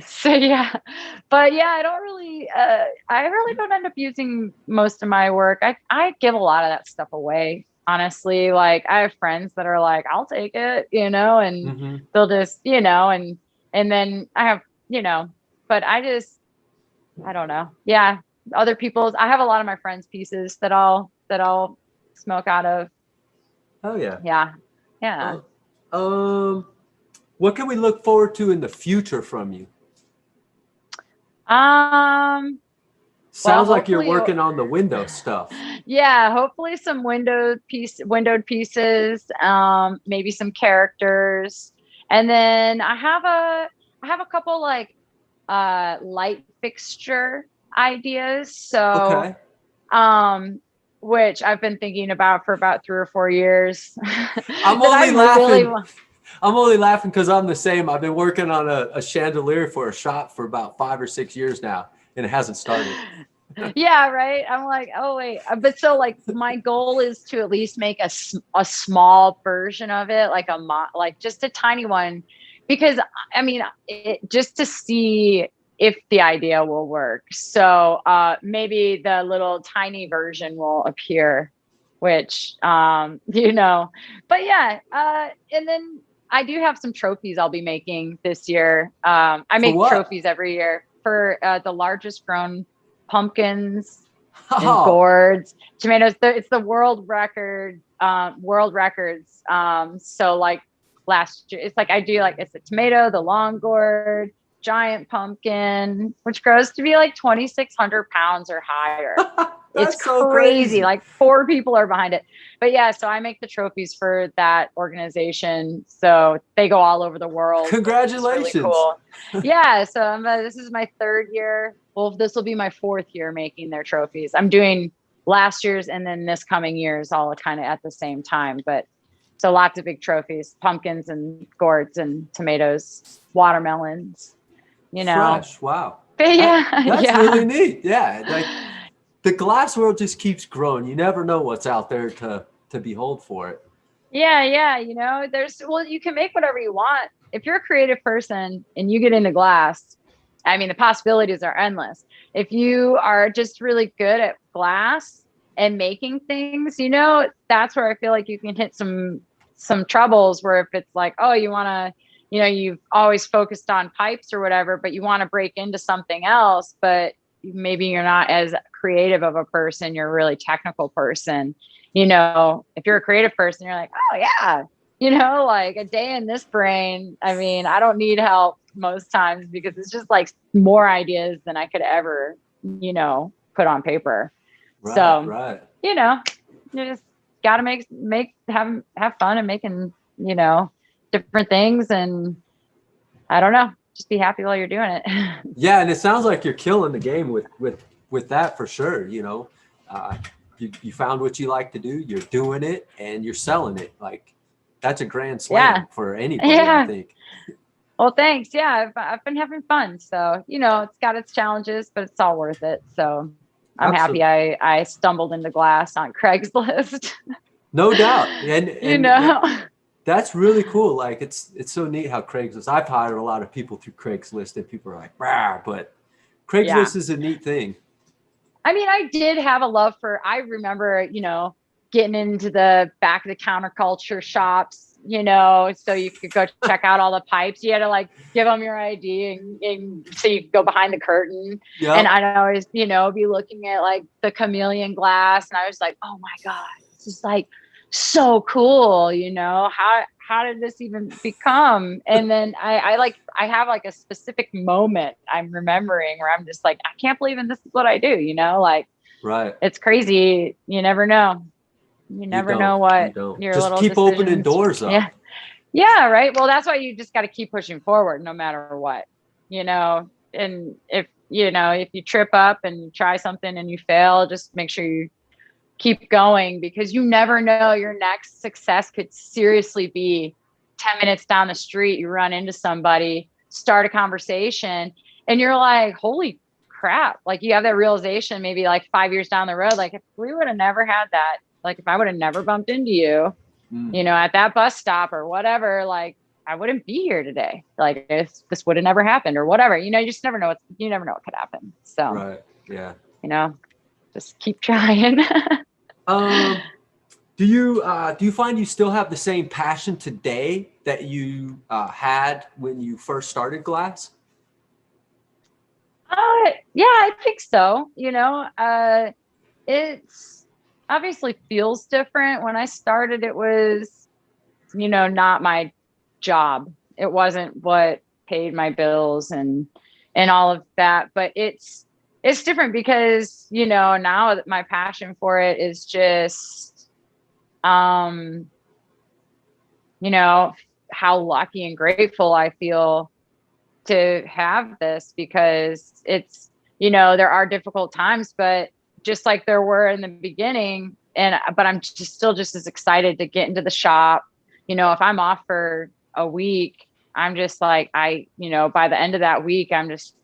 So yeah, but yeah, I really don't end up using most of my work. I give a lot of that stuff away, honestly. Like I have friends that are like, I'll take it, and Hmm. they'll just, and then I have, but I don't know. Yeah. I have a lot of my friends' pieces that I'll smoke out of. Oh yeah. Yeah. Yeah. Uh, um, what can we look forward to in the future from you? Um, well, Sounds like you're hopefully, working on the window stuff. yeah, hopefully some windowed pieces, maybe some characters. And then I have a couple like light fixture ideas. So Okay. um which I've been thinking about for about 3 or 4 years I'm that I only really laughing. want. I'm only laughing because I'm the same. I've been working on a chandelier for a shop for about 5 or 6 years now, and it hasn't started. Yeah, right. I'm like, oh wait, but so like my goal is to at least make a small version of it, like like just a tiny one, because I mean, just to see if the idea will work. So maybe the little tiny version will appear, which but yeah, and then I do have some trophies I'll be making this year. I For make what? trophies every year for the largest grown pumpkins and Oh, gourds, tomatoes. It's the world records. So like last year, it's like I do like it's a tomato, the long gourd, giant pumpkin, which grows to be like 2,600 pounds or higher. It's that's so crazy. crazy. Like 4 people are behind it. But yeah, so I make the trophies for that organization. So they go all over the world, which is really Congratulations. cool. Yeah. So this is my 3rd year. Well, this will be my 4th year making their trophies. I'm doing last year's and then this coming year's all kind of at the same time. But so lots of big trophies, pumpkins and gourds and tomatoes, watermelons, you know. Fresh. Wow. But yeah, That's yeah. really neat. Yeah. Like the glass world just keeps growing. You never know what's out there to behold for it. Yeah, yeah. You can make whatever you want. If you're a creative person and you get into glass, I mean, the possibilities are endless. If you are just really good at glass and making things, that's where I feel like you can hit some troubles where if it's like, oh, you want to, you've always focused on pipes or whatever, but you want to break into something else, but maybe you're not as creative of a person, you're a really technical person. If you're a creative person, you're like, oh yeah, like a day in this brain. I mean, I don't need help most times because it's just like more ideas than I could ever, put on paper. Right, So, right. you know, you just gotta have fun and making, different things. And I don't know, just be happy while you're doing it. Yeah, and it sounds like you're killing the game with that for sure. Uh, you found what you like to do. You're doing it, and you're selling it. Like that's a grand Yeah. slam for anybody, I Yeah. think. Well, thanks. Yeah, I've been having fun. So, it's got its challenges, but it's all worth it. So I'm happy Absolutely, I stumbled into glass on Craigslist. no doubt. And you and know? that's really cool. Like it's so neat how Craigslist. I've hired a lot of people through Craigslist, and people are like, "Rah," but Yeah. Craigslist is a neat thing. I mean, I did have a love I remember, getting into the back of the counterculture shops, so you could go check out all the pipes. You had to like give them your ID and so you could go behind the curtain. And Yep. I'd always, be looking at like the chameleon glass. And I was like, oh my God, this is like so cool. How did this even become? And then I have like a specific moment I'm remembering where I'm just like, I can't believe this is what I do, like Right. it's crazy. You never know. You You never don't. know You what don't. your Just little keep opening decisions. doors Yeah. up. Yeah. Right. Well, that's why you just got to keep pushing forward no matter what, and if you trip up and you try something and you fail, just make sure you keep going because you never know your next success could seriously be 10 minutes down the street. You run into somebody, start a conversation, and you're like, holy crap. Like you have that realization maybe like 5 years down the road. Like if we would have never had that, like if I would have never bumped into you, Mm. at that bus stop or whatever, like I wouldn't be here today. Like this would have never happened or whatever. You know, you just never know you never know what could happen. So, Right. Yeah. you know, just keep trying. Do you find you still have the same passion today that you had when you first started glass? Yeah, I think so. You know, it's obviously feels different. When I started, it was, you know, not my job. It wasn't what paid my bills and all of that. But it's different because, you know, now that my passion for it is just um, you know, how lucky and grateful I feel to have this because it's, you know, there are difficult times, but just like there were in the beginning, but I'm just still just as excited to get into the shop. You know, if I'm off for a week, I'm just like, you know, by the end of that week, I'm just,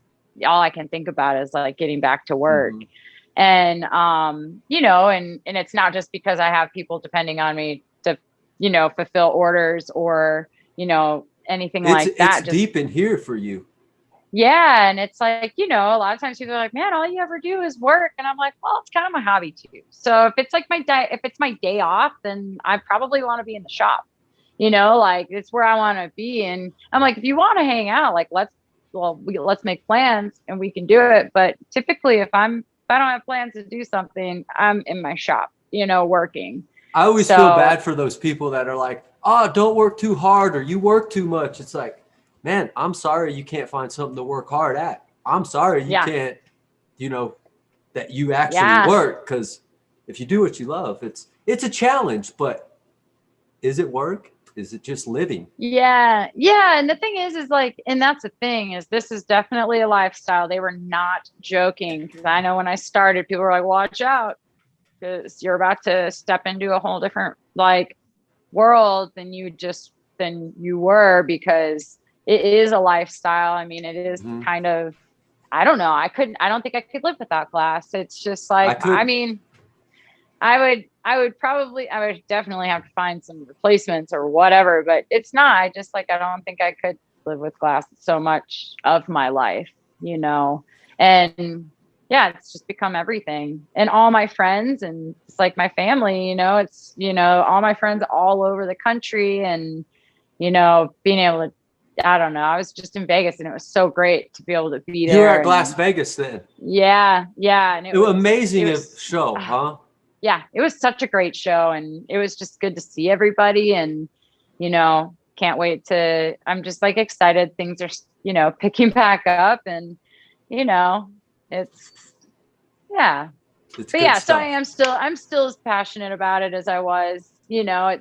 all I can think about is like getting back to work. Mm-hmm. And, you know, and it's not just because I have people depending on me to, you know, fulfill orders or, you know, anything like It's that. Just, deep in here for you. yeah. And it's like, you know, a lot of times people are like, man, all you ever do is work. And I'm like, well, it's kind of my hobby too. So if it's like if it's my day off, then I probably want to be in the shop, you know, like it's where I want to be. And I'm like, if you want to hang out, like, let's make plans and we can do it. But typically if I don't have plans to do something, I'm in my shop, you know, working. I always feel So bad for those people that are like, oh, don't work too hard or you work too much. It's like, man, I'm sorry you can't find something to work hard at. I'm sorry you yeah, can't, you know, that you actually yeah. work, because if you do what you love, it's a challenge, but is it work? Is it just living? Yeah. Yeah. And the thing is like, and that's the thing is this is definitely a lifestyle. They were not joking because I know when I started, people were like, watch out because you're about to step into a whole different like world than you were because it is a lifestyle. I mean, it is Mm-hmm. kind of, I don't think I could live without glass. It's just I like, I could. mean, I would definitely have to find some replacements or whatever, but it's not, I don't think I could live with glass so much of my life, you know, and yeah, it's just become everything. And all my friends and it's like my family, you know, it's, you know, all my friends all over the country and, you know, being able to, I don't know, I was just in Vegas and it was so great to be able to be You were there at Las and Vegas then. yeah, yeah. And It was it amazing was, show, huh? yeah, it was such a great show and it was just good to see everybody and, you know, can't wait to, I'm just like excited. Things are, you know, picking back up and, you know, it's, yeah. It's But good yeah, so stuff. I'm still as passionate about it as I was, you know,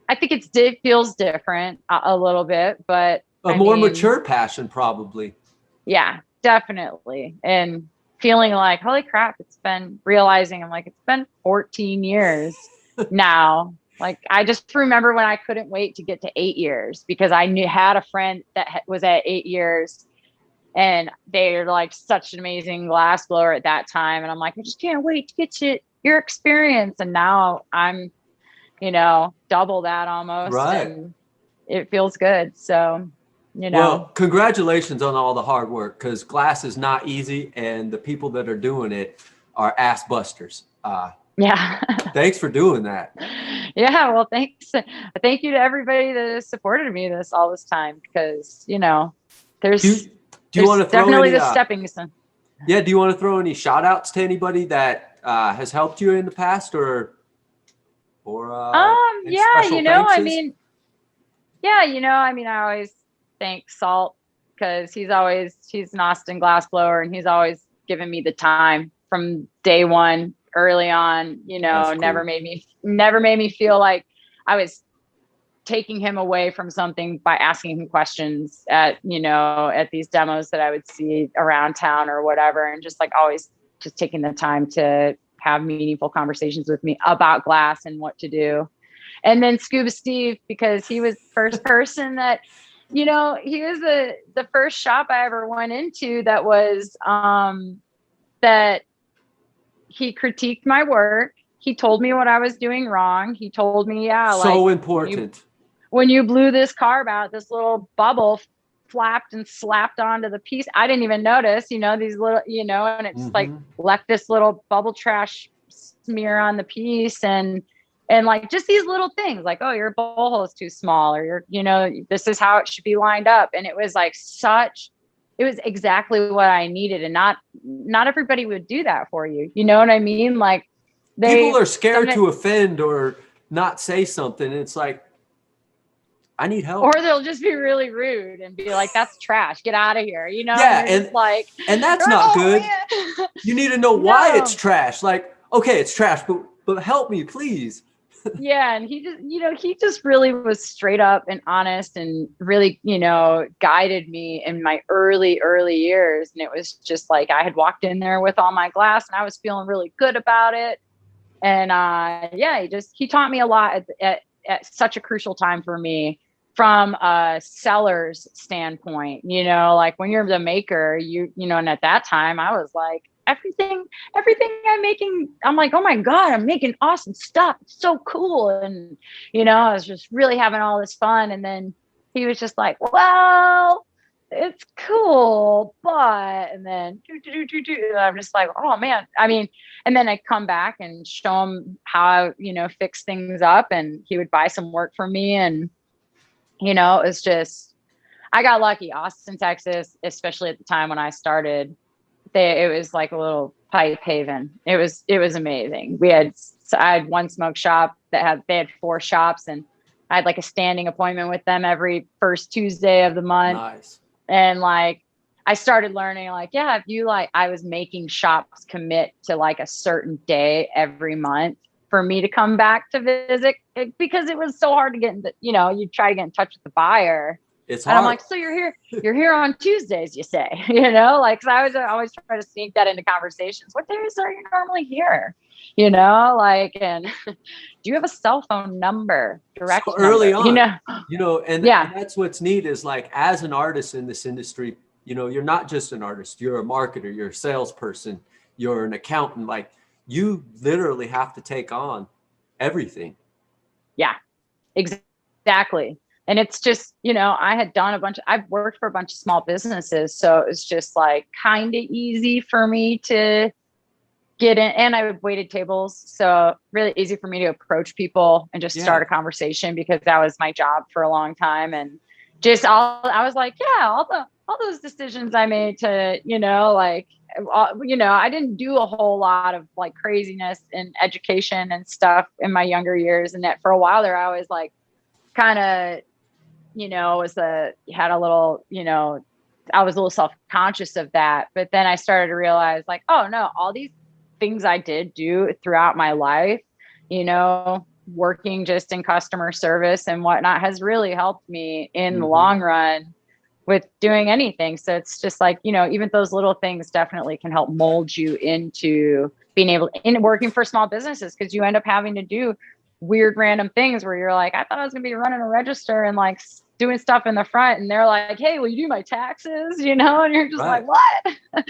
I think it feels different a little bit, but A I more mean, mature passion, probably. yeah, definitely. And feeling like, holy crap, realizing I'm like, it's been 14 years now. Like, I just remember when I couldn't wait to get to 8 years because had a friend that was at 8 years and they're like such an amazing glass blower at that time. And I'm like, I just can't wait to get to your experience. And now I'm, you know, double that almost. Right. And it feels good. So, you know. Well, congratulations on all the hard work, because glass is not easy, and the people that are doing it are ass busters. Yeah. Thanks for doing that. Yeah. Well, thanks. Thank you to everybody that has supported me all this time because, you know, Do you, there's do you want to throw definitely any? the stepping stone. Yeah. Do you want to throw any shout outs to anybody that has helped you in the past, or any Yeah, special thankses? I always thank Salt because he's an Austin glass blower and he's always given me the time from day one early on, you That's know, cool. never made me feel like I was taking him away from something by asking him questions at these demos that I would see around town or whatever. And just like always just taking the time to have meaningful conversations with me about glass and what to do. And then Scuba Steve, because he was the first person that, you know, he was the first shop I ever went into that was, that he critiqued my work. He told me what I was doing wrong. He told me, yeah, like So you important. when you blew this carb out, this little bubble flapped and slapped onto the piece. I didn't even notice, these little, and it's like left this little bubble trash smear on the piece. And like just these little things like, oh, your bowl hole is too small, or this is how it should be lined up. And it was like it was exactly what I needed. And not everybody would do that for you. You know what I mean? Like people are scared to offend or not say something. It's like, I need help. Or they'll just be really rude and be like, that's trash. Get out of here. Yeah. And that's not good. Man. You need to know why it's trash. Like, okay, it's trash, but help me, please. Yeah. And he just really was straight up and honest and really, guided me in my early years. And it was just like, I had walked in there with all my glass and I was feeling really good about it. And he taught me a lot at such a crucial time for me from a seller's standpoint, like when you're the maker, and at that time I was like, everything I'm making, I'm like, oh my God, I'm making awesome stuff. It's so cool. And, I was just really having all this fun. And then he was just like, well, it's cool, but, and then I'm just like, oh man. I mean, and then I come back and show him how I, fix things up, and he would buy some work from me. And, it's just, I got lucky. Austin, Texas, especially at the time when I started, it was like a little pipe haven. It was amazing. I had one smoke shop they had 4 shops, and I had like a standing appointment with them every first Tuesday of the month. Nice. And like, I started learning like, yeah, if you like, I was making shops commit to like a certain day every month for me to come back to visit, because it was so hard to get into, you try to get in touch with the buyer. It's hard. And I'm like, so you're here on Tuesdays, you say, like, cause I always try to sneak that into conversations. What days are you normally here? Like, and do you have a cell phone number? Direct so early number, on, and that's what's neat is like, as an artist in this industry, you're not just an artist, you're a marketer, you're a salesperson, you're an accountant. Like, you literally have to take on everything. Yeah, exactly. And it's just, I had done I've worked for a bunch of small businesses. So it was just like kind of easy for me to get in, and I waited tables. So really easy for me to approach people and just start a conversation, because that was my job for a long time. And just I was like, yeah, all those decisions I made to, I didn't do a whole lot of like craziness in education and stuff in my younger years. And that for a while there, I was like, kind of, had a little, I was a little self-conscious of that. But then I started to realize like, oh no, all these things I did do throughout my life, working just in customer service and whatnot, has really helped me in the long run with doing anything. So it's just like, even those little things definitely can help mold you into being able in working for small businesses, because you end up having to do weird random things where you're like, I thought I was gonna be running a register and like doing stuff in the front, and they're like, hey, will you do my taxes? And you're just like, what? I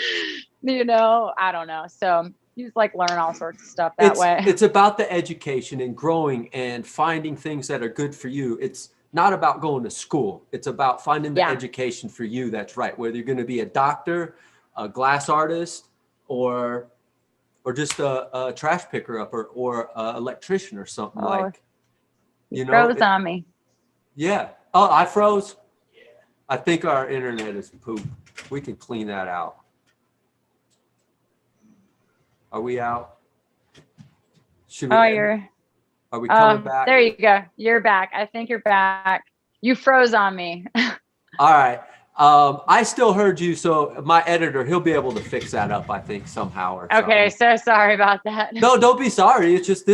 don't know. So you just like learn all sorts of stuff that way. It's about the education and growing and finding things that are good for you. It's not about going to school. It's about finding the education for you that's right, whether you're going to be a doctor, a glass artist, or just a trash picker up, or a electrician or something. Like, froze on me. Yeah. Oh, I froze. Yeah. I think our internet is poop. We can clean that out. Are we out? Are we coming back? There you go. You're back. I think you're back. You froze on me. All right. I still heard you, so my editor, he'll be able to fix that up, I think, somehow or something. Okay, so sorry about that. No, don't be sorry. It's just,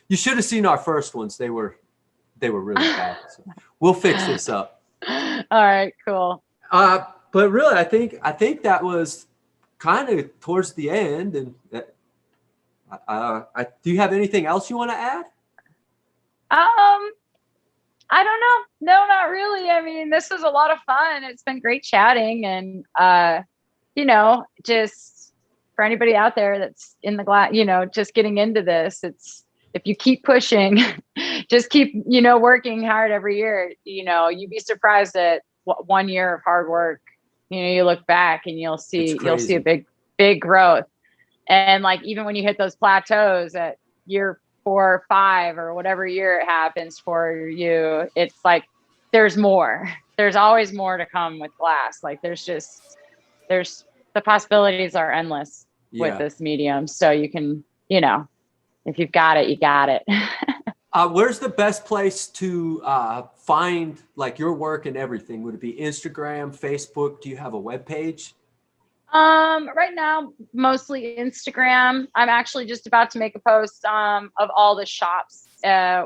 you should have seen our first ones. They were really bad. So we'll fix this up. All right, cool. But really, I think that was kind of towards the end. And do you have anything else you want to add? I don't know. No, not really. I mean, this was a lot of fun. It's been great chatting, and just for anybody out there that's in the glass, just getting into this, it's if you keep pushing, just keep, you know, working hard every year, you know, you'd be surprised at 1 year of hard work. You know, you look back and you'll see a big growth. And like, even when you hit those plateaus at year 4 or 5 or whatever year it happens for you, it's like, there's more. There's always more to come with glass. Like there's the possibilities are endless with this medium. So you can, you know, if you've got it, you got it. Where's the best place to find like your work and everything? Would it be Instagram, Facebook? Do you have a web page? Right now, mostly Instagram. I'm actually just about to make a post of all the shops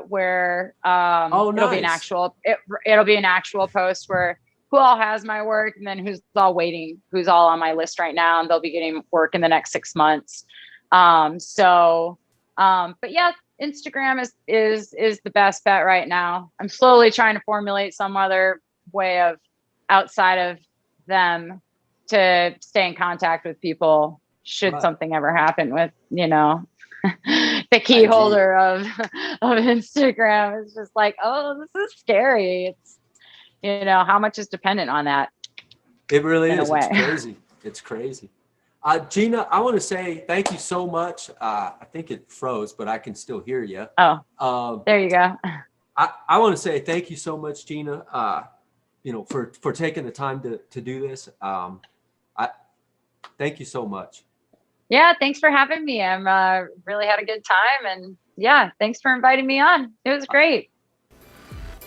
where nice. It'll be an actual post where who all has my work and then who's all on my list right now, and they'll be getting work in the next 6 months. But yeah, Instagram is the best bet right now. I'm slowly trying to formulate some other way of outside of them to stay in contact with people should something ever happen with, you know, the key holder of Instagram. It's just like, oh, this is scary. It's, you know, how much is dependent on that? It really is. It's crazy. It's crazy. Gina, I want to say thank you so much. I think it froze, but I can still hear you. Oh, there you go. I want to say thank you so much, Gina, you know, for taking the time to do this. Thank you so much. Yeah, thanks for having me. I'm really had a good time, and yeah, thanks for inviting me on. It was great.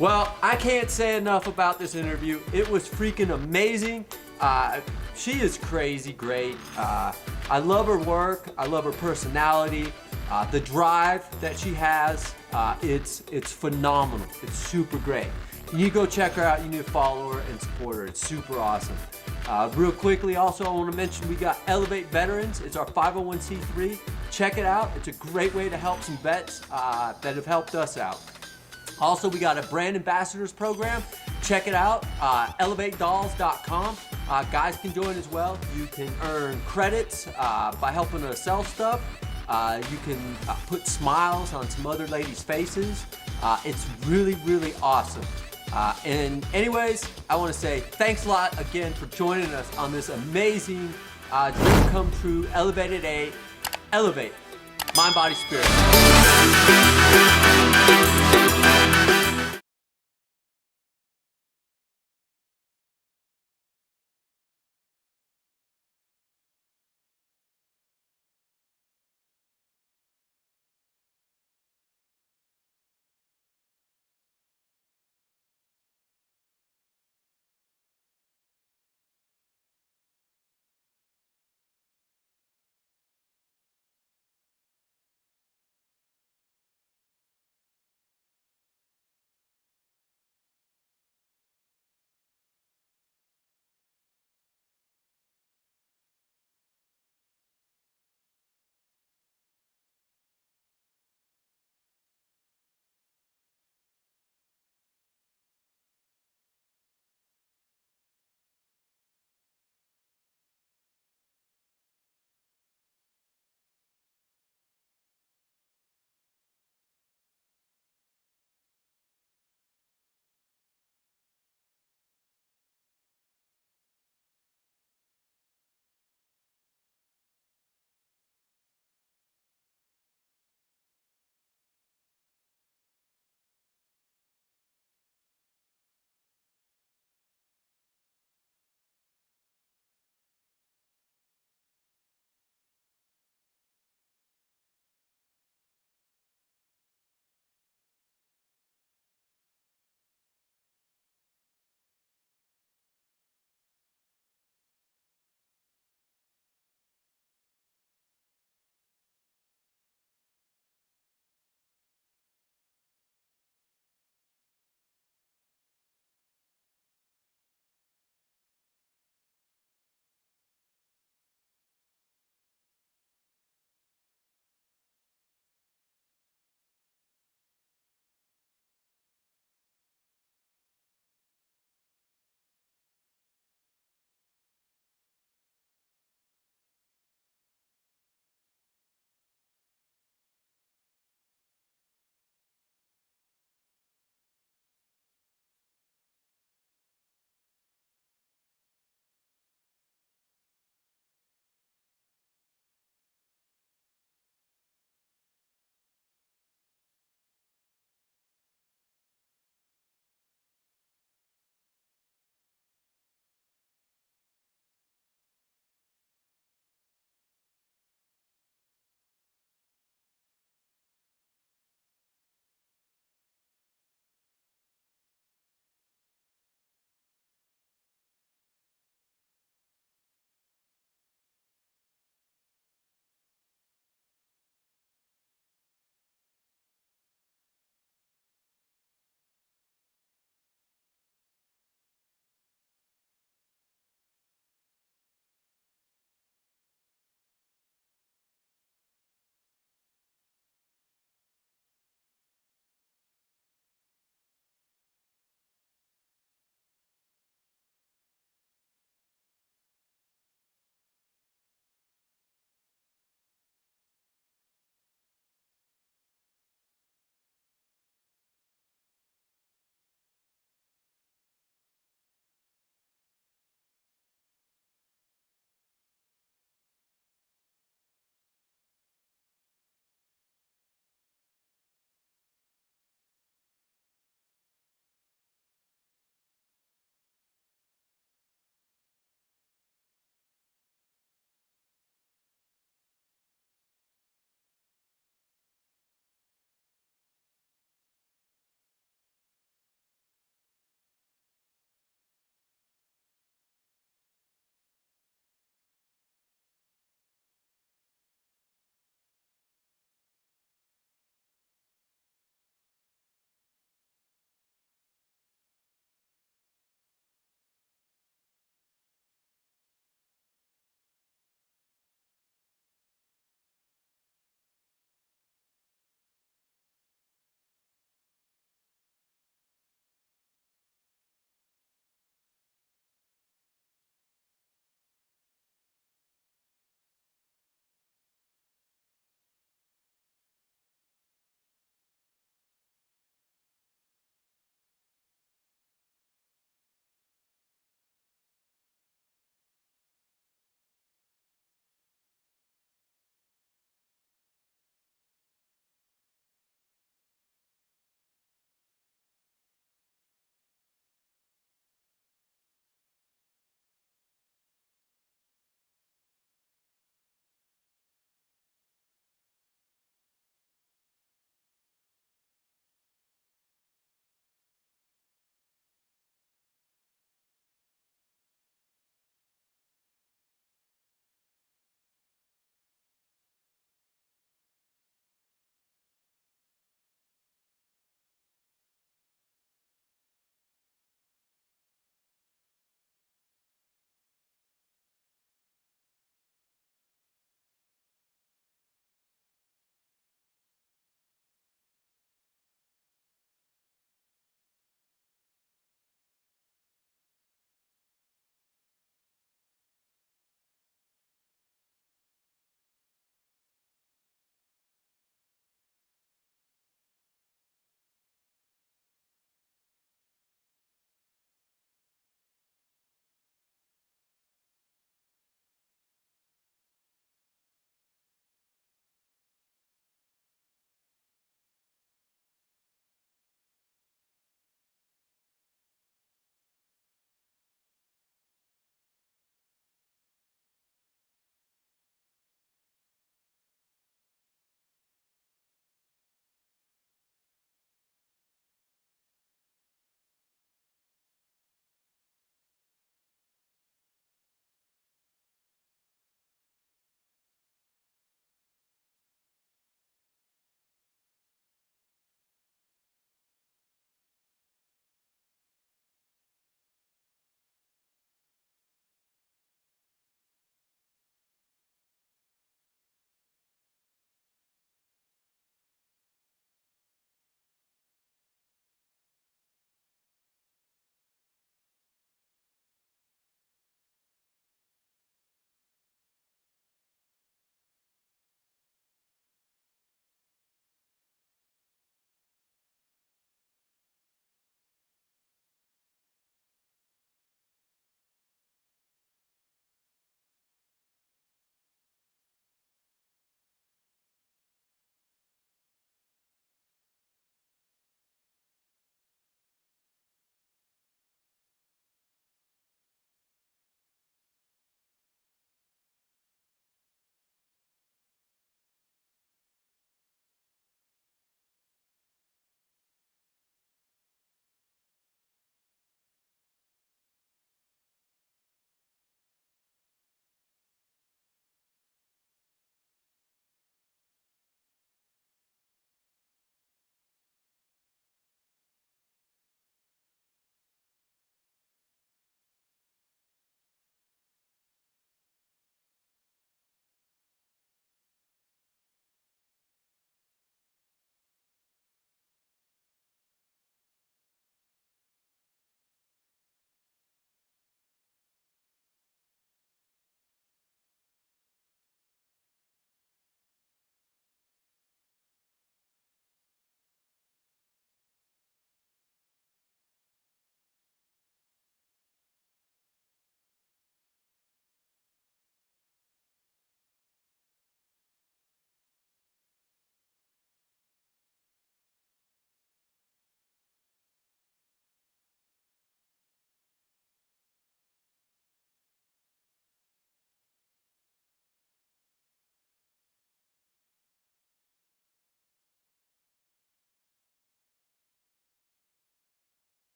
Well, I can't say enough about this interview. It was freaking amazing. She is crazy great. I love her work. I love her personality. The drive that she has, it's phenomenal. It's super great. You need to go check her out. You need to follow her and support her. It's super awesome. Real quickly, also, I want to mention we got Elev8 Veterans. It's our 501c3. Check it out. It's a great way to help some vets that have helped us out. Also, we got a brand ambassadors program. Check it out, elev8dolls.com. Guys can join as well. You can earn credits by helping us sell stuff. You can put smiles on some other ladies' faces. It's really, really awesome. And anyways, I want to say thanks a lot again for joining us on this amazing dream come true Elev8. Elevate. Mind, body, spirit.